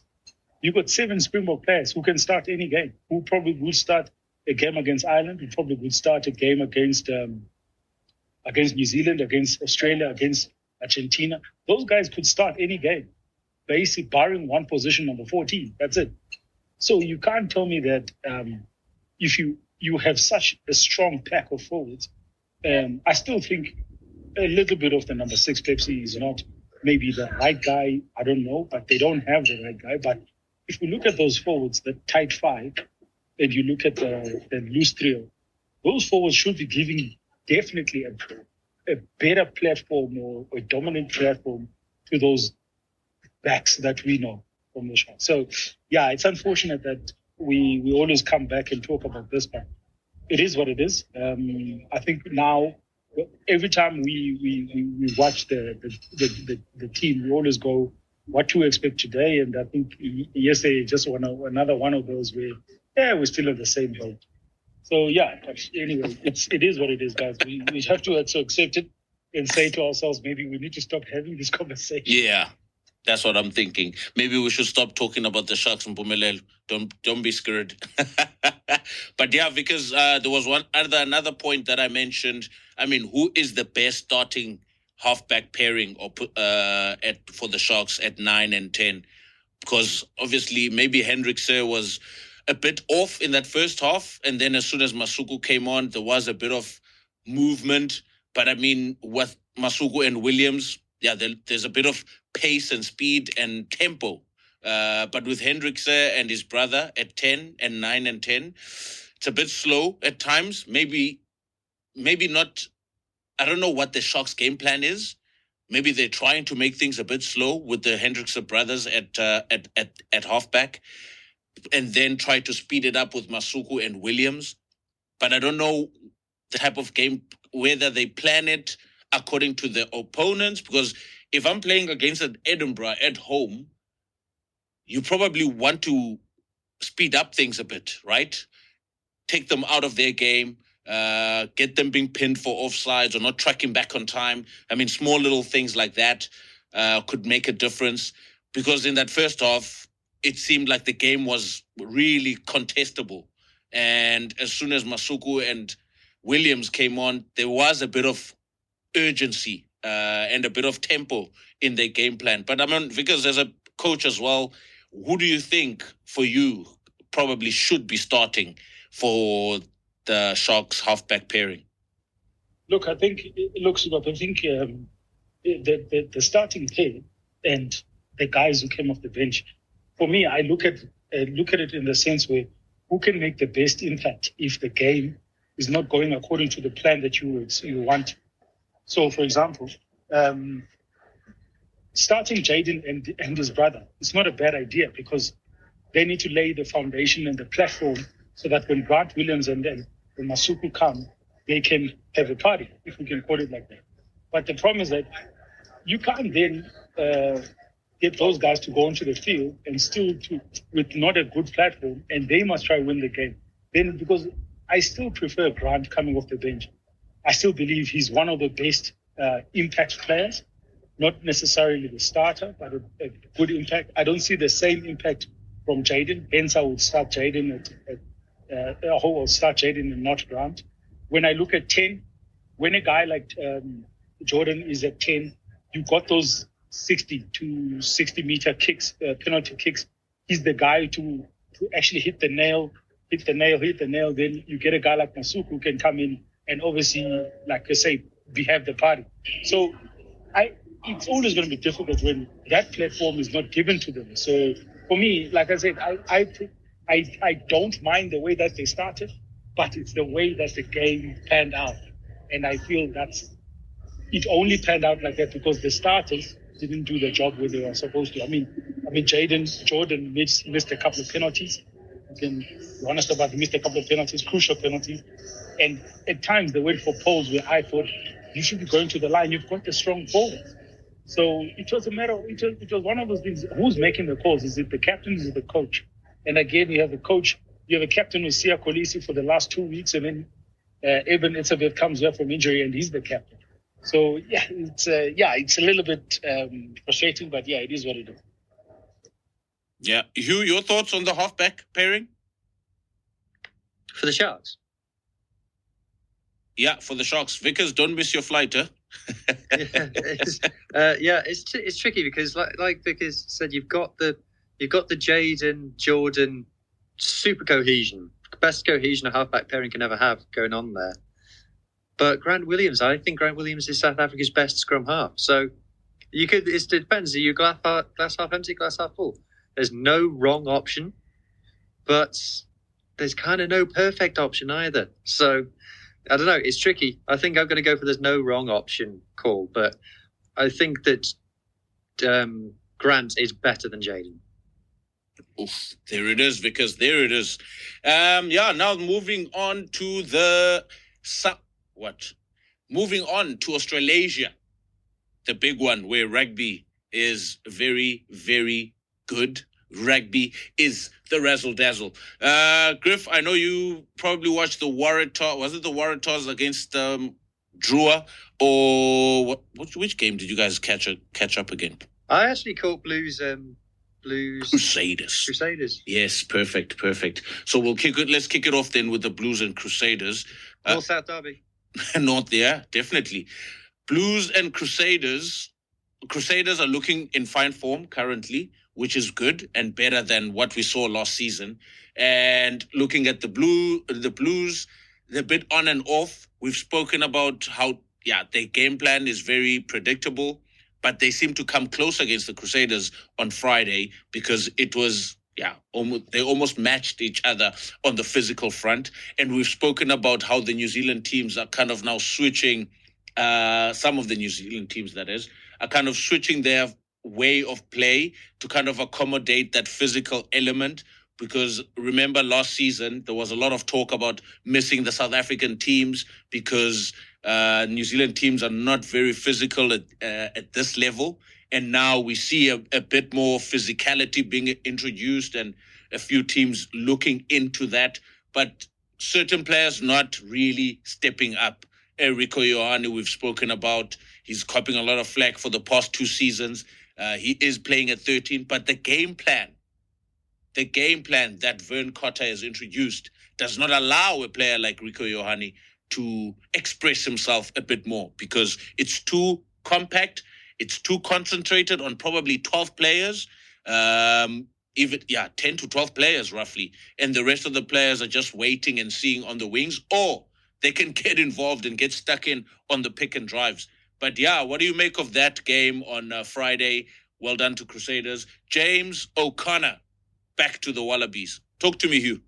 you've got 7 Springbok players who can start any game, who probably would start a game against Ireland, who probably would start a game against New Zealand, against Australia, against Argentina. Those guys could start any game, basically barring one position, number 14. That's it. So you can't tell me that if you have such a strong pack of forwards, I still think a little bit of the number 6 Pepsi is not maybe the right guy. I don't know, but they don't have the right guy. But if you look at those forwards, the tight 5, and you look at the loose trio, those forwards should be giving definitely a better platform or a dominant platform to those backs that we know from the Sharks. So, yeah, it's unfortunate that we always come back and talk about this, but it is what it is. I think now, every time we watch the team, we always go, what to expect today? And I think yesterday just another one of those where, we're still in the same boat. So, anyway, it is what it is, guys. We have to accept it and say to ourselves, maybe we need to stop having this conversation. Yeah, that's what I'm thinking. Maybe we should stop talking about the Sharks and Mpumelelo. Don't be scared. But yeah, because there was another point that I mentioned. I mean, who is the best starting halfback pairing or for the Sharks at 9 and 10? Because obviously maybe Hendrikse was a bit off in that first half, and then as soon as Masuku came on, there was a bit of movement. But I mean, with Masuku and Williams, there's a bit of pace and speed and tempo. But with Hendrikse and his brother at 10 and 9 and 10, it's a bit slow at times. Maybe not. I don't know what the Sharks' game plan is. Maybe they're trying to make things a bit slow with the Hendrikse brothers at halfback, and then try to speed it up with Masuku and Williams. But I don't know the type of game, whether they plan it according to the opponents. Because if I'm playing against an Edinburgh at home, you probably want to speed up things a bit, right? Take them out of their game, get them being pinned for offsides or not tracking back on time. I mean, small little things like that could make a difference. Because in that first half, it seemed like the game was really contestable. And as soon as Masuku and Williams came on, there was a bit of urgency and a bit of tempo in their game plan. But I mean, because as a coach as well, who do you think for you probably should be starting for the Sharks halfback pairing? Look, I think the starting pair and the guys who came off the bench, for me, I look at it in the sense where who can make the best impact if the game is not going according to the plan that you want. So, for example, starting Jaden and his brother, it's not a bad idea because they need to lay the foundation and the platform so that when Grant Williams and then when Masuku come, they can have a party, if we can call it like that. But the problem is that you can't then get those guys to go into the field and still with not a good platform, and they must try to win the game. Then, because I still prefer Grant coming off the bench. I still believe he's one of the best impact players, not necessarily the starter, but a good impact. I don't see the same impact from Jaden. Hence, I would start Jaden and not Grant. When I look at 10, when a guy like Jordan is at 10, you got those 60 to 60 meter kicks, penalty kicks. He's the guy to actually hit the nail. Then you get a guy like Masuku who can come in and obviously, like I say, behave the party. So it's always going to be difficult when that platform is not given to them. So for me, like I said, I don't mind the way that they started, but it's the way that the game panned out. And I feel it only panned out like that because the starters didn't do the job where they were supposed to. I mean, Jordan missed a couple of penalties. You can be honest about, he missed a couple of penalties, crucial penalties. And at times they went for polls where I thought you should be going to the line. You've got the strong forwards. So it was a matter of, it was one of those things. Who's making the calls? Is it the captain? Is it the coach? And again, you have the coach. You have a captain with Sia Kolisi for the last 2 weeks, and then Eben Itzabeth comes here from injury, and he's the captain. So it's a little bit frustrating, but it is what it is. Yeah, Hugh, your thoughts on the halfback pairing for the Sharks? Yeah, for the Sharks. Vickers, don't miss your flight, huh? It's tricky because like Vickers said, you've got the Jaden Jordan super cohesion, best cohesion a halfback pairing can ever have going on there. But I think Grant Williams is South Africa's best scrum half. So it depends. Are you glass half empty, glass half full? There's no wrong option, but there's kind of no perfect option either. So I don't know. It's tricky. I think I'm going to go for there's no wrong option call, but I think that Grant is better than Jaden. Oof, there it is, Vickers. There it is. Now moving on to Moving on to Australasia, the big one where rugby is very, very good. Rugby is the razzle-dazzle. Griff, I know you probably watched the Waratahs. Was it the Waratahs against Drua? Or which game did you guys catch up again? I actually caught Blues Crusaders. Yes, perfect. So let's kick it off then with the Blues and Crusaders. North-South derby. North, yeah, definitely. Blues and Crusaders. Crusaders are looking in fine form currently, which is good and better than what we saw last season. And looking at the Blues, they're a bit on and off. We've spoken about how, their game plan is very predictable, but they seem to come close against the Crusaders on Friday because it was, they almost matched each other on the physical front. And we've spoken about how the New Zealand teams are kind of now switching, some of the New Zealand teams, that is, are kind of switching their way of play to kind of accommodate that physical element. Because remember, last season, there was a lot of talk about missing the South African teams because New Zealand teams are not very physical at this level. And now we see a bit more physicality being introduced and a few teams looking into that. But certain players not really stepping up. Rico Ioane, we've spoken about, he's copping a lot of flack for the past 2 seasons. He is playing at 13, but the game plan that Vern Cotter has introduced does not allow a player like Rico Ioane to express himself a bit more because it's too compact, it's too concentrated on probably 12 players, 10 to 12 players roughly, and the rest of the players are just waiting and seeing on the wings, or they can get involved and get stuck in on the pick and drives. But what do you make of that game on Friday? Well done to Crusaders. James O'Connor, back to the Wallabies. Talk to me, Hugh.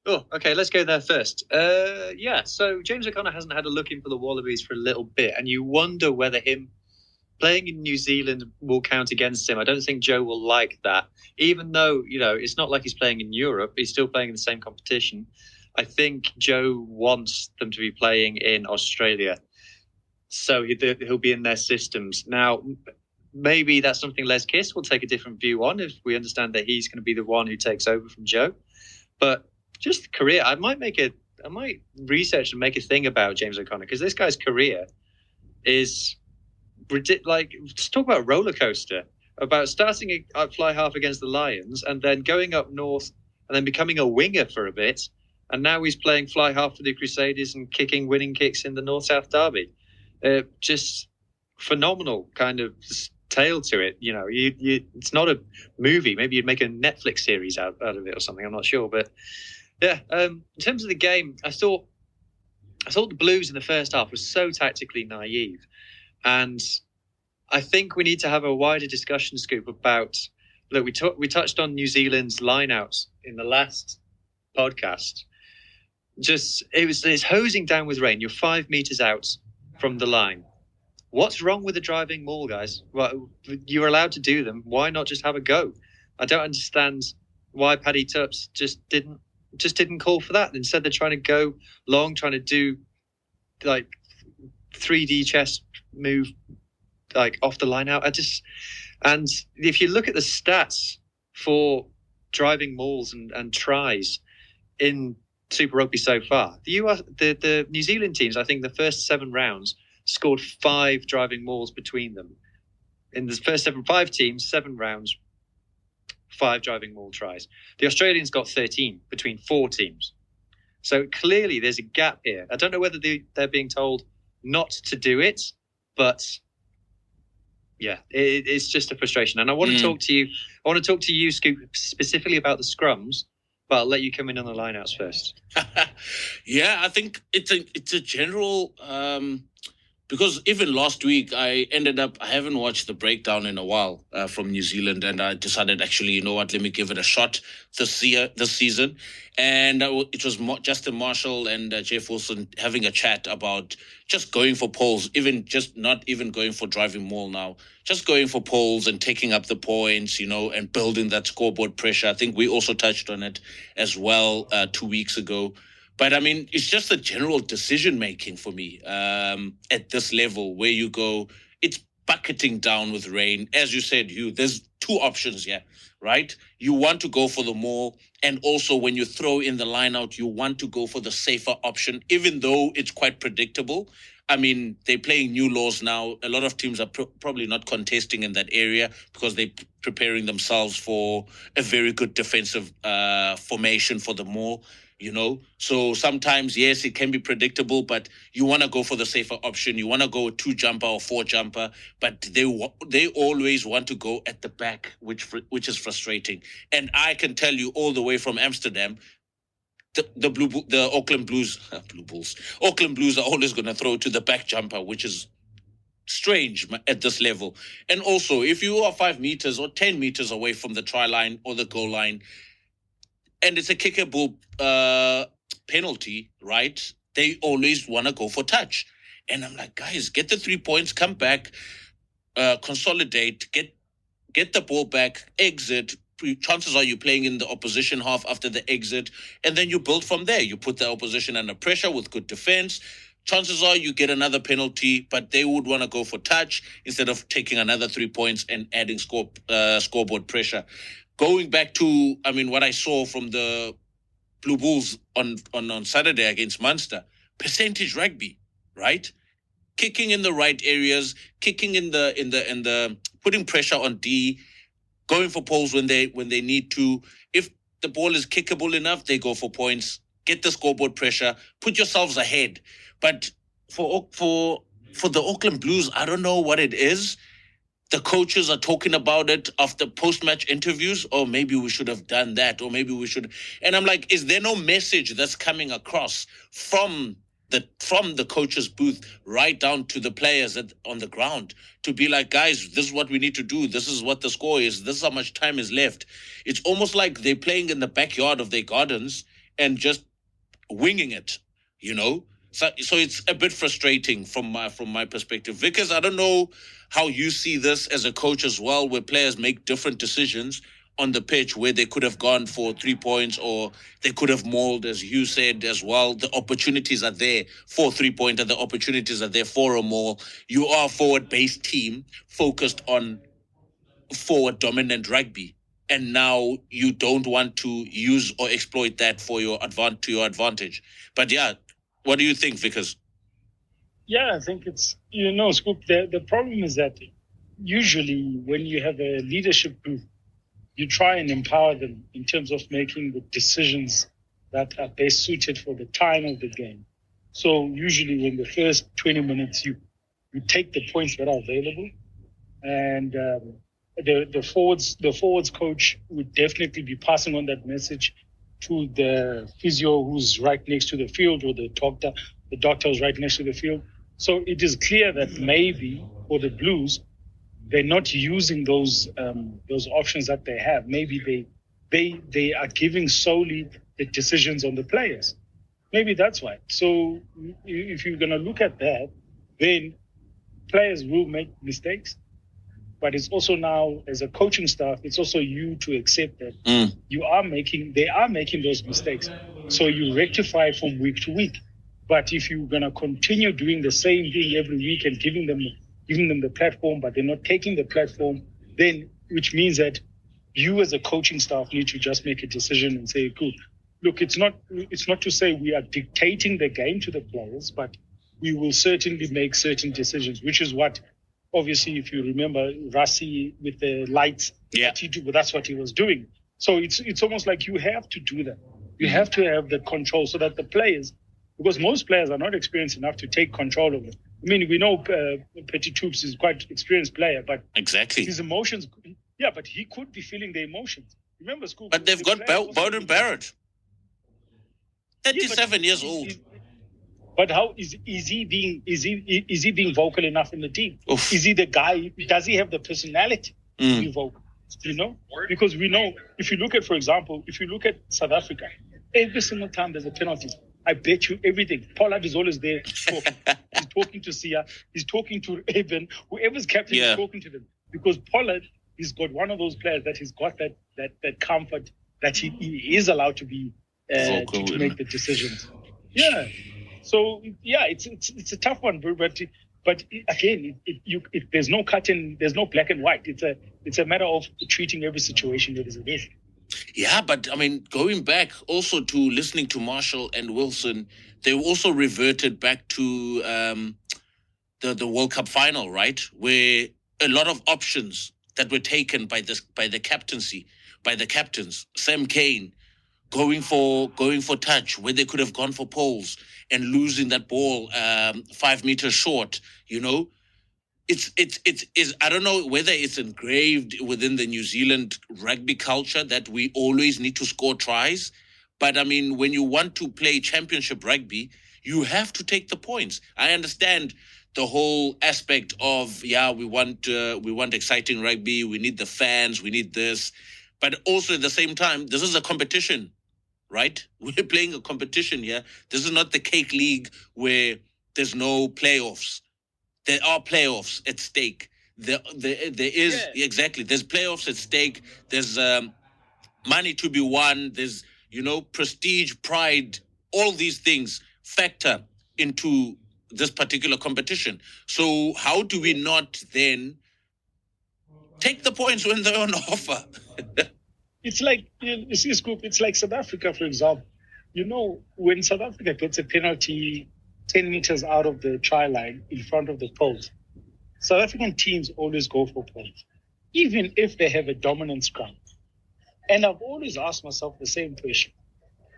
Oh, okay, let's go there first. So James O'Connor hasn't had a look in for the Wallabies for a little bit, and you wonder whether him playing in New Zealand will count against him. I don't think Joe will like that, even though, it's not like he's playing in Europe. He's still playing in the same competition. I think Joe wants them to be playing in Australia, so he'll be in their systems. Now, maybe that's something Les Kiss will take a different view on if we understand that he's going to be the one who takes over from Joe. But just career, I might research and make a thing about James O'Connor, because this guy's career is let's talk about a roller coaster, about starting at fly half against the Lions and then going up north and then becoming a winger for a bit. And now he's playing fly half for the Crusaders and kicking winning kicks in the North-South Derby. Just phenomenal kind of tale to it. It's not a movie. Maybe you'd make a Netflix series out of it or something. I'm not sure. But in terms of the game, I thought the Blues in the first half was so tactically naive. And I think we need to have a wider discussion, Scoop, about, look, we touched on New Zealand's lineouts in the last podcast. It's hosing down with rain. You're 5 meters out from the line. What's wrong with the driving maul, guys? Well, you're allowed to do them. Why not just have a go? I don't understand why Paddy Tups just didn't call for that. Instead, they're trying to go long, trying to do like 3D chess move like off the line out. And if you look at the stats for driving mauls and tries in Super Rugby so far, the New Zealand teams, I think the first 7 rounds scored 5 driving mauls between them. In the first 5 teams, 7 rounds, 5 driving maul tries. The Australians got 13 between 4 teams. So clearly there's a gap here. I don't know whether they're being told not to do it, but it's just a frustration. And I want to talk to you. I want to talk to you, Scoop, specifically about the scrums, but I'll let you come in on the lineouts first. I think it's a general. Because even last week, I haven't watched the breakdown in a while from New Zealand, and I decided, actually, you know what, let me give it a shot this season. And it was Justin Marshall and Jeff Wilson having a chat about just going for poles, not even going for driving maul now, just going for poles and taking up the points, and building that scoreboard pressure. I think we also touched on it as well 2 weeks ago. But, I mean, it's just the general decision-making for me at this level where you go, it's bucketing down with rain. As you said, Hugh, there's 2 options here, right? You want to go for the maul, and also when you throw in the line out, you want to go for the safer option, even though it's quite predictable. I mean, they're playing new laws now. A lot of teams are probably not contesting in that area because they're preparing themselves for a very good defensive formation for the maul. So sometimes, yes, it can be predictable, but you want to go for the safer option. You want to go 2-jumper or 4-jumper, but they always want to go at the back, which is frustrating. And I can tell you all the way from Amsterdam, the Auckland Blues, Auckland Blues are always going to throw to the back jumper, which is strange at this level. And also, if you are 5 meters or 10 meters away from the try line or the goal line, and it's a kickable penalty, right? They always want to go for touch. And I'm like, guys, get the 3 points, come back, consolidate, get the ball back, exit. Chances are you're playing in the opposition half after the exit, and then you build from there. You put the opposition under pressure with good defense. Chances are you get another penalty, but they would want to go for touch instead of taking another 3 points and adding scoreboard pressure. Going back to, what I saw from the Blue Bulls on Saturday against Munster, percentage rugby, right? Kicking in the right areas, kicking in the putting pressure on D, going for poles when they need to. If the ball is kickable enough, they go for points. Get the scoreboard pressure. Put yourselves ahead. But for the Auckland Blues, I don't know what it is. The coaches are talking about it after post-match interviews. Oh, maybe we should have done that, or maybe we should. And I'm like, is there no message that's coming across from the coach's booth right down to the players on the ground to be like, guys, this is what we need to do. This is what the score is. This is how much time is left. It's almost like they're playing in the backyard of their gardens and just winging it, So it's a bit frustrating from my perspective. Vickers, I don't know how you see this as a coach as well, where players make different decisions on the pitch where they could have gone for 3 points or they could have mauled, as you said as well. The opportunities are there for 3-pointer. The opportunities are there for a maul. You are a forward-based team focused on forward dominant rugby. And now you don't want to use or exploit that to your advantage. But yeah, what do you think, Vickers? Yeah, I think it's, Scoop, the problem is that usually when you have a leadership group, you try and empower them in terms of making the decisions that are best suited for the time of the game. So usually in the first 20 minutes, you take the points that are available, and the forwards coach would definitely be passing on that message to the physio who's right next to the field, or the doctor who's right next to the field. So it is clear that maybe for the Blues, they're not using those options that they have. Maybe they are giving solely the decisions on the players. Maybe that's why. So if you're going to look at that, then players will make mistakes. But it's also now, as a coaching staff, it's also you to accept that they are making those mistakes. So you rectify from week to week. But if you're going to continue doing the same thing every week and giving them the platform, but they're not taking the platform, then which means that you as a coaching staff need to just make a decision and say, good, look, it's not to say we are dictating the game to the players, but we will certainly make certain decisions, which is what, obviously, if you remember Rassi with the lights, that's what he was doing. So it's almost like you have to do that. You have to have the control so that the players, because most players are not experienced enough to take control of it. I mean, we know Petit Troops is quite an experienced player, but exactly his emotions, but he could be feeling the emotions. Remember, school. But they've got Bowden Barrett, 37 years old. But how is he being vocal enough in the team? Oof. Is he the guy? Does he have the personality to be vocal? Because we know, if you look at South Africa, every single time there's a penalty, I bet you everything. Pollard is always there talking. He's talking to Sia. He's talking to Eben. Whoever's captain is talking to them. Because Pollard, he's got one of those players that he's got that comfort that he is allowed to be to make the decisions. Yeah. So it's a tough one, but again, there's no there's no black and white. It's a matter of treating every situation as it is. Yeah, but I mean, going back also to listening to Marshall and Wilson, they also reverted back to the World Cup final, right? Where a lot of options that were taken by the captaincy, by the captains, Sam Kane, going for touch where they could have gone for poles and losing that ball 5 meters short, It's I don't know whether it's engraved within the New Zealand rugby culture that we always need to score tries. But I mean, when you want to play championship rugby, you have to take the points. I understand the whole aspect of we want exciting rugby, we need the fans, we need this, but also at the same time, this is a competition, right? We're playing a competition here. This is not the cake league where there's no playoffs. There are playoffs at stake. There is exactly. There's playoffs at stake. There's money to be won. There's prestige, pride. All these things factor into this particular competition. So how do we not then take the points when they're on offer? It's like, you see, Scoop, it's like South Africa, for example. When South Africa gets a penalty 10 meters out of the try line in front of the post, South African teams always go for points, even if they have a dominant scrum. And I've always asked myself the same question.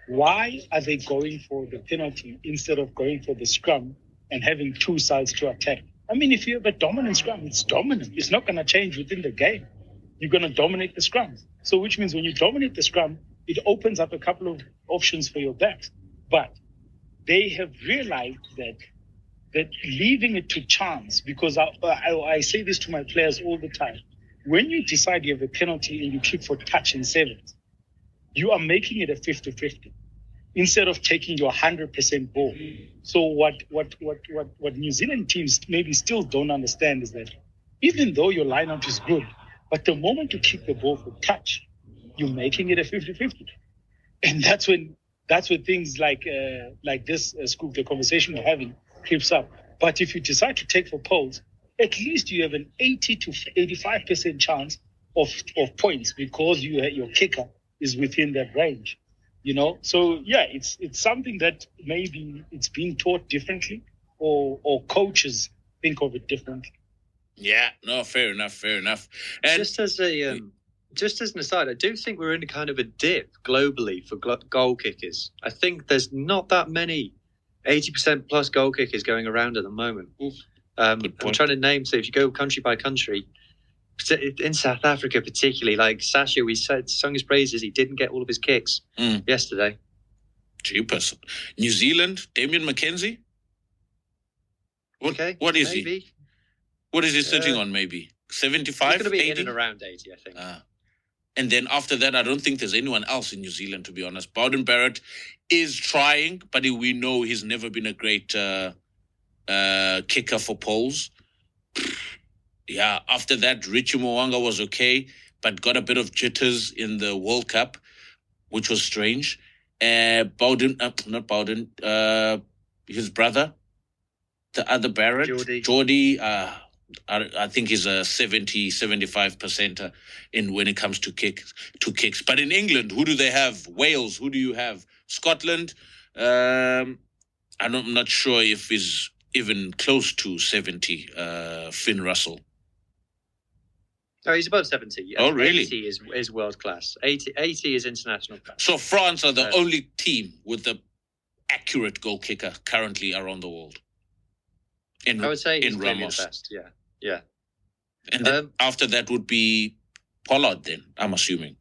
Why are they going for the penalty instead of going for the scrum and having two sides to attack? I mean, if you have a dominant scrum, it's dominant. It's not going to change within the game. You're going to dominate the scrum. So which means when you dominate the scrum, it opens up a couple of options for your backs. But they have realized that leaving it to chance, because I say this to my players all the time, when you decide you have a penalty and you kick for touch in sevens, you are making it a 50-50 instead of taking your 100% ball. So what New Zealand teams maybe still don't understand is that even though your lineup is good, but the moment you kick the ball for touch, you're making it a 50-50. And that's when things like this, Scoop, the conversation we're having, creeps up. But if you decide to take for poles, at least you have an 80 to 85% chance of points because your kicker is within that range. So it's something that maybe it's being taught differently, or coaches think of it differently. Yeah, no, fair enough. And just as an aside, I do think we're in a kind of a dip globally for goal kickers. I think there's not that many 80% plus goal kickers going around at the moment. I'm trying to name, so if you go country by country, in South Africa particularly, like Sacha, we sung his praises. He didn't get all of his kicks yesterday. Jeepers. New Zealand, Damien McKenzie? What is maybe. he? What is he sitting on, maybe? 75, He's going to be 80? in and around 80, I think. And then after that, I don't think there's anyone else in New Zealand, to be honest. Bowden Barrett is trying, but we know he's never been a great kicker for poles. Yeah, after that, Richie Mo'unga was okay, but got a bit of jitters in the World Cup, which was strange. Not Bowden, his brother, the other Barrett, Geordie, I think he's a 75% when it comes to kicks. But in England, who do they have? Wales, who do you have? Scotland, I'm not sure if he's even close to 70, Finn Russell. Oh, he's above 70. Yeah. Oh, really? 80 is world class. 80 is international class. So France are the only team with the accurate goal kicker currently around the world. I would say he's Ramos. The best. Yeah. And then after that would be Pollard then, I'm assuming.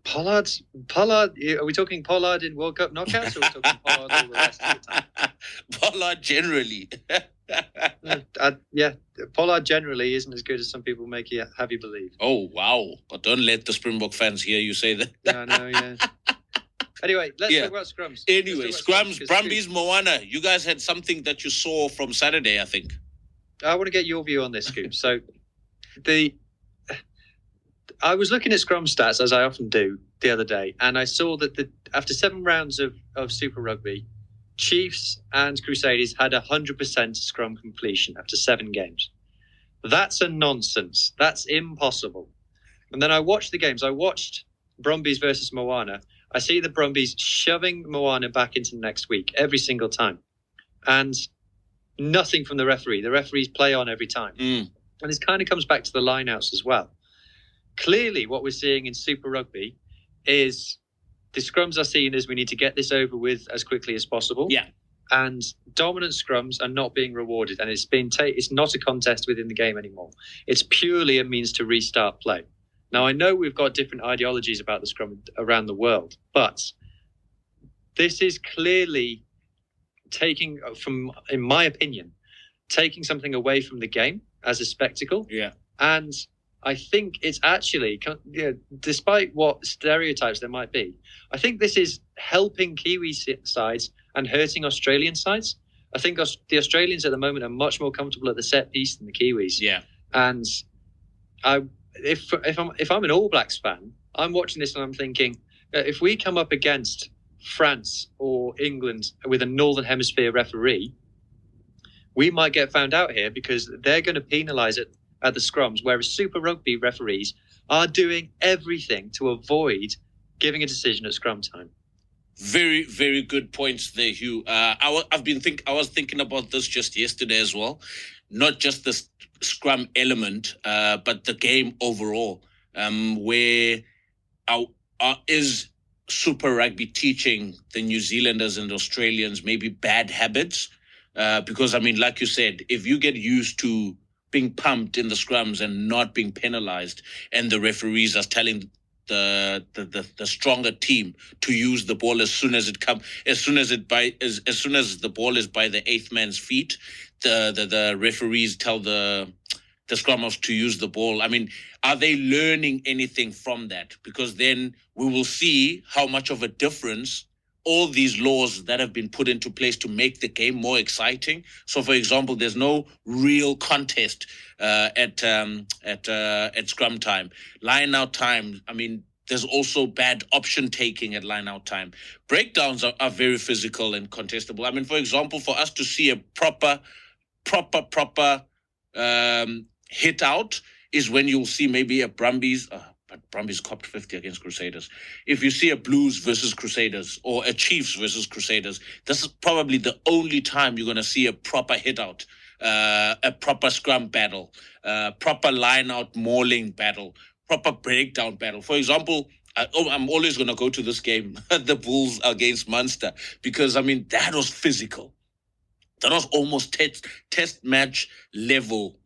Pollard, are we talking Pollard in World Cup knockouts, or are we talking Pollard all the rest of the time? Pollard generally. Pollard generally isn't as good as some people have you believe. Oh, wow. But don't let the Springbok fans hear you say that. I know, yeah. Anyway, let's talk about scrums. Anyway, scrums, Brumbies, Moana. You guys had something that you saw from Saturday, I think. I want to get your view on this, Scoop. So, I was looking at scrum stats, as I often do, the other day, and I saw that after 7 rounds of Super Rugby, Chiefs and Crusaders had 100% scrum completion after 7 games. That's a nonsense. That's impossible. And then I watched the games. I watched Brumbies versus Moana. I see the Brumbies shoving Moana back into next week every single time. And nothing from the referee. The referees play on every time. And this kind of comes back to the lineouts as well. Clearly, what we're seeing in Super Rugby is the scrums are seen as we need to get this over with as quickly as possible. Yeah. And dominant scrums are not being rewarded. And it's not a contest within the game anymore. It's purely a means to restart play. Now, I know we've got different ideologies about the scrum around the world, but this is clearly taking, in my opinion, taking something away from the game as a spectacle. Yeah. And I think it's actually, despite what stereotypes there might be, I think this is helping Kiwi sides and hurting Australian sides. I think the Australians at the moment are much more comfortable at the set piece than the Kiwis. Yeah. And if I'm an All Blacks fan, I'm watching this and I'm thinking, if we come up against France or England with a Northern Hemisphere referee, we might get found out here because they're going to penalise it at the scrums, whereas Super Rugby referees are doing everything to avoid giving a decision at scrum time. Very, very good points there, Hugh. I was thinking about this just yesterday as well. Not just the scrum element, but the game overall, where is Super Rugby teaching the New Zealanders and Australians maybe bad habits? Because, I mean, like you said, if you get used to being pumped in the scrums and not being penalized, and the referees are telling the stronger team to use the ball as soon as the ball is by the eighth man's feet, the referees tell the scrummers to use the ball. I mean, are they learning anything from that? Because then we will see how much of a difference all these laws that have been put into place to make the game more exciting. So, for example, there's no real contest at scrum time. Line out time, I mean, there's also bad option taking at line out time. Breakdowns are very physical and contestable. I mean, for example, for us to see a proper hit out is when you'll see maybe a Brumbies, but Brumbies copped 50 against Crusaders. If you see a Blues versus Crusaders or a Chiefs versus Crusaders, this is probably the only time you're going to see a proper hit out, a proper scrum battle, proper line out mauling battle, proper breakdown battle. For example, I'm always going to go to this game, the Bulls against Munster, because, I mean, that was physical. That was almost test match level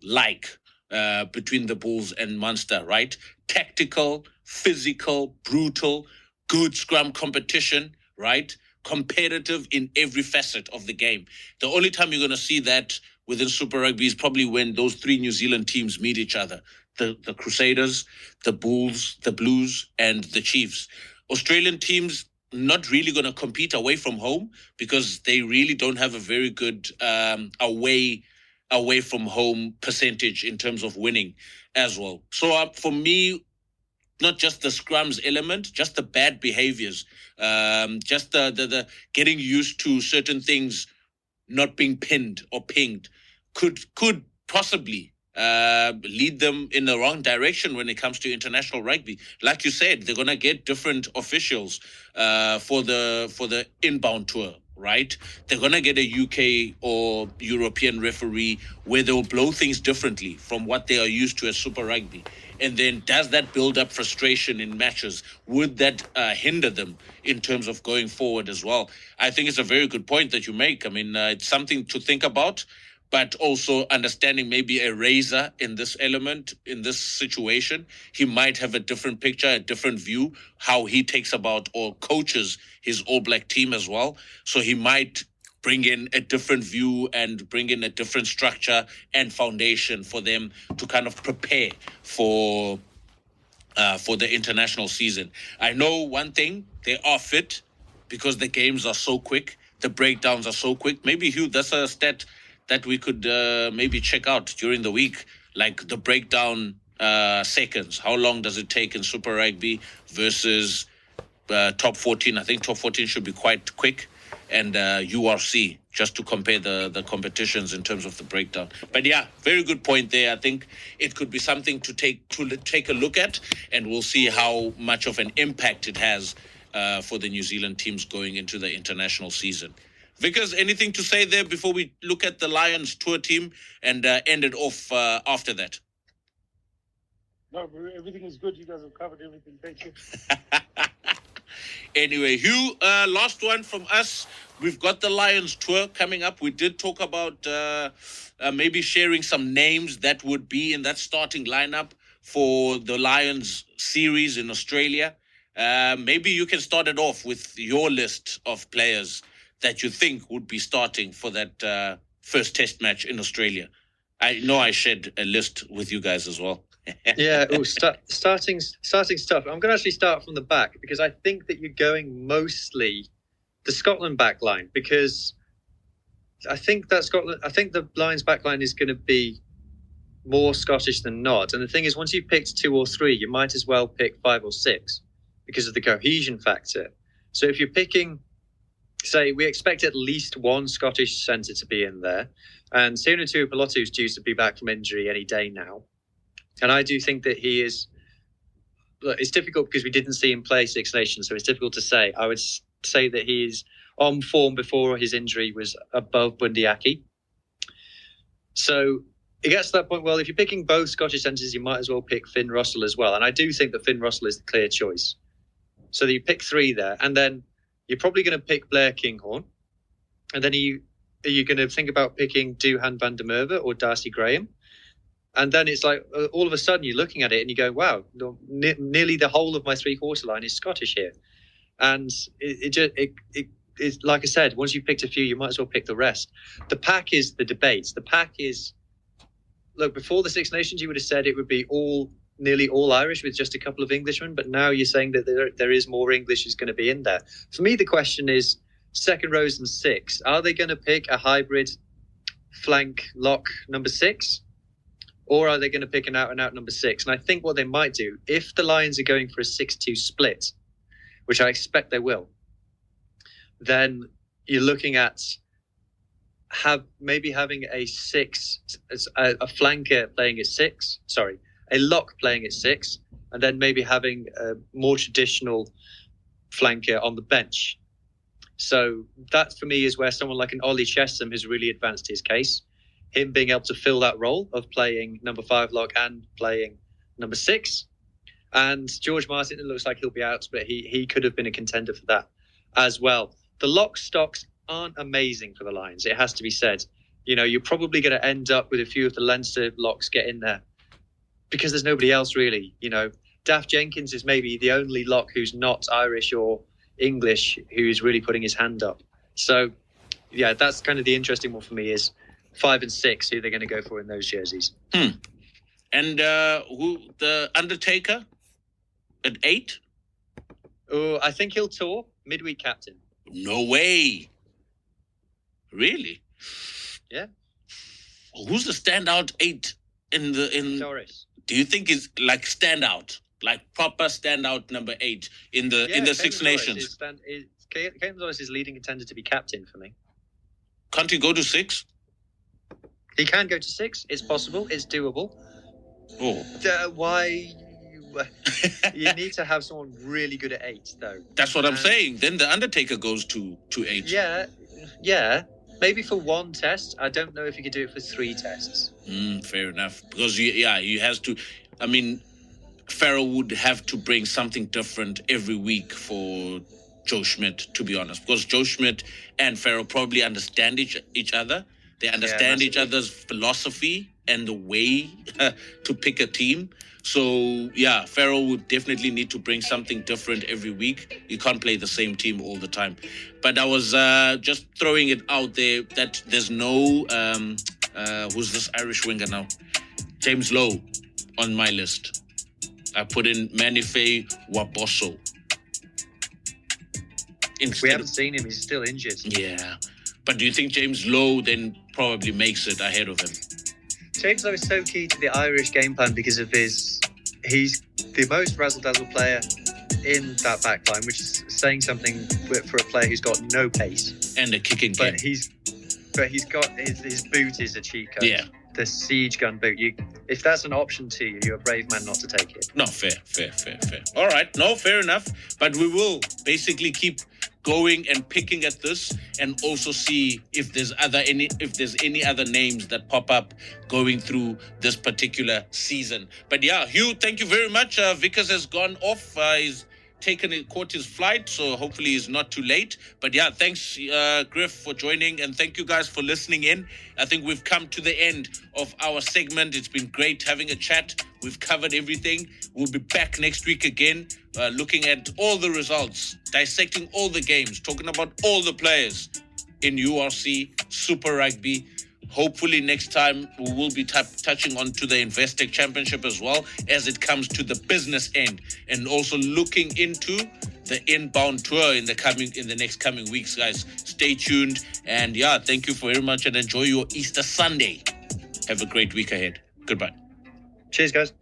between the Bulls and Munster, right? Tactical, physical, brutal, good scrum competition, right? Competitive in every facet of the game. The only time you're going to see that within Super Rugby is probably when those three New Zealand teams meet each other. The Crusaders, the Bulls, the Blues, and the Chiefs. Australian teams not really going to compete away from home because they really don't have a very good away from home percentage in terms of winning as well. So for me, not just the scrums element, just the bad behaviors, just the getting used to certain things not being pinned or pinged could possibly lead them in the wrong direction when it comes to international rugby. Like you said, they're going to get different officials for the inbound tour, right? They're going to get a UK or European referee where they'll blow things differently from what they are used to as Super Rugby. And then does that build up frustration in matches? Would that hinder them in terms of going forward as well? I think it's a very good point that you make. I mean, it's something to think about, but also understanding maybe a Razor in this element, in this situation. He might have a different picture, a different view, how he takes about or coaches his All Black team as well. So he might bring in a different view and bring in a different structure and foundation for them to kind of prepare for the international season. I know one thing, they are fit because the games are so quick, the breakdowns are so quick. Maybe, Hugh, that's a stat that we could maybe check out during the week, like the breakdown seconds. How long does it take in Super Rugby versus top 14? I think top 14 should be quite quick, and URC, just to compare the competitions in terms of the breakdown. But yeah, very good point there. I think it could be something to take a look at, and we'll see how much of an impact it has for the New Zealand teams going into the international season. Vickers, anything to say there before we look at the Lions tour team and end it off after that? No, everything is good. You guys have covered everything. Thank you. Anyway, Hugh, last one from us. We've got the Lions tour coming up. We did talk about maybe sharing some names that would be in that starting lineup for the Lions series in Australia. Maybe you can start it off with your list of players that you think would be starting for that first test match in Australia. I know I shared a list with you guys as well. Yeah, starting stuff. I'm going to actually start from the back because I think that you're going mostly the Scotland back line, because I think the Lions back line is going to be more Scottish than not. And the thing is, once you've picked 2 or 3, you might as well pick 5 or 6 because of the cohesion factor. So if you're picking, say, we expect at least one Scottish centre to be in there, and Sione Tuipulotu is due to be back from injury any day now. And I do think that he is. Look, it's difficult because we didn't see him play Six Nations, so it's difficult to say. I would say that he is on form before his injury was above Bundyaki. So it gets to that point. Well, if you're picking both Scottish centres, you might as well pick Finn Russell as well. And I do think that Finn Russell is the clear choice. So you pick 3 there, and then you're probably going to pick Blair Kinghorn, and then are you going to think about picking Duhan van der Merwe or Darcy Graham? And then it's like all of a sudden you're looking at it and you go, wow, nearly the whole of my 3/4 line is Scottish here. And it's like I said, once you've picked a few, you might as well pick the rest. The pack is the debate. The pack is, look, before the Six Nations, you would have said it would be nearly all Irish with just a couple of Englishmen. But now you're saying that there is more English is going to be in there. For me, the question is second rows and 6. Are they going to pick a hybrid flank lock number 6? Or are they going to pick an out-and-out number 6? And I think what they might do, if the Lions are going for a 6-2 split, which I expect they will, then you're looking at maybe having a flanker playing at 6, a lock playing at 6, and then maybe having a more traditional flanker on the bench. So that, for me, is where someone like an Ollie Chesham has really advanced his case. Him being able to fill that role of playing number 5 lock and playing number 6. And George Martin, it looks like he'll be out, but he could have been a contender for that as well. The lock stocks aren't amazing for the Lions, it has to be said. You know, you're probably going to end up with a few of the Leinster locks get in there because there's nobody else really. You know, Daft Jenkins is maybe the only lock who's not Irish or English who's really putting his hand up. So, yeah, that's kind of the interesting one for me is 5 and 6, who they're going to go for in those jerseys. And who the Undertaker at 8? Oh, I think he'll tour midweek captain. No way. Really? Yeah. Who's the standout 8 in Doris? Do you think is like standout, like proper standout number 8 in the Six Nations? Caelan Doris is leading contender to be captain for me. Can't he go to 6? He can go to 6. It's possible. It's doable. Oh. Why? You need to have someone really good at 8, though. That's what I'm saying. Then the Undertaker goes to 8. Yeah. Maybe for 1 test. I don't know if he could do it for 3 tests. Fair enough. Because he has to. I mean, Farrell would have to bring something different every week for Joe Schmidt, to be honest. Because Joe Schmidt and Farrell probably understand each other. They understand each other's philosophy and the way to pick a team. So, yeah, Farrell would definitely need to bring something different every week. You can't play the same team all the time. But I was just throwing it out there that there's no... who's this Irish winger now? James Lowe on my list. I put in Manife Waboso. We haven't seen him. He's still injured. Yeah. But do you think James Lowe then probably makes it ahead of him? James Lowe is so key to the Irish game plan because of he's the most razzle-dazzle player in that back line, which is saying something for a player who's got no pace. And a kicking game. But he's got his boot is a cheat code. Yeah. The siege gun boot. If that's an option to you, you're a brave man not to take it. No, fair. All right. No, fair enough. But we will basically keep going and picking at this, and also see if there's any other names that pop up going through this particular season. But yeah, Hugh, thank you very much. Vickers has gone off. He's caught his flight, so hopefully he's not too late. But yeah, thanks Griff for joining, and thank you guys for listening in. I think we've come to the end of our segment. It's been great having a chat. We've covered everything. We'll be back next week again, looking at all the results, dissecting all the games, talking about all the players in URC Super Rugby. Hopefully next time we will be touching on to the Investec Championship as well, as it comes to the business end, and also looking into the inbound tour in the next coming weeks, guys. Stay tuned, and yeah, thank you very much, and enjoy your Easter Sunday. Have a great week ahead. Goodbye. Cheers, guys.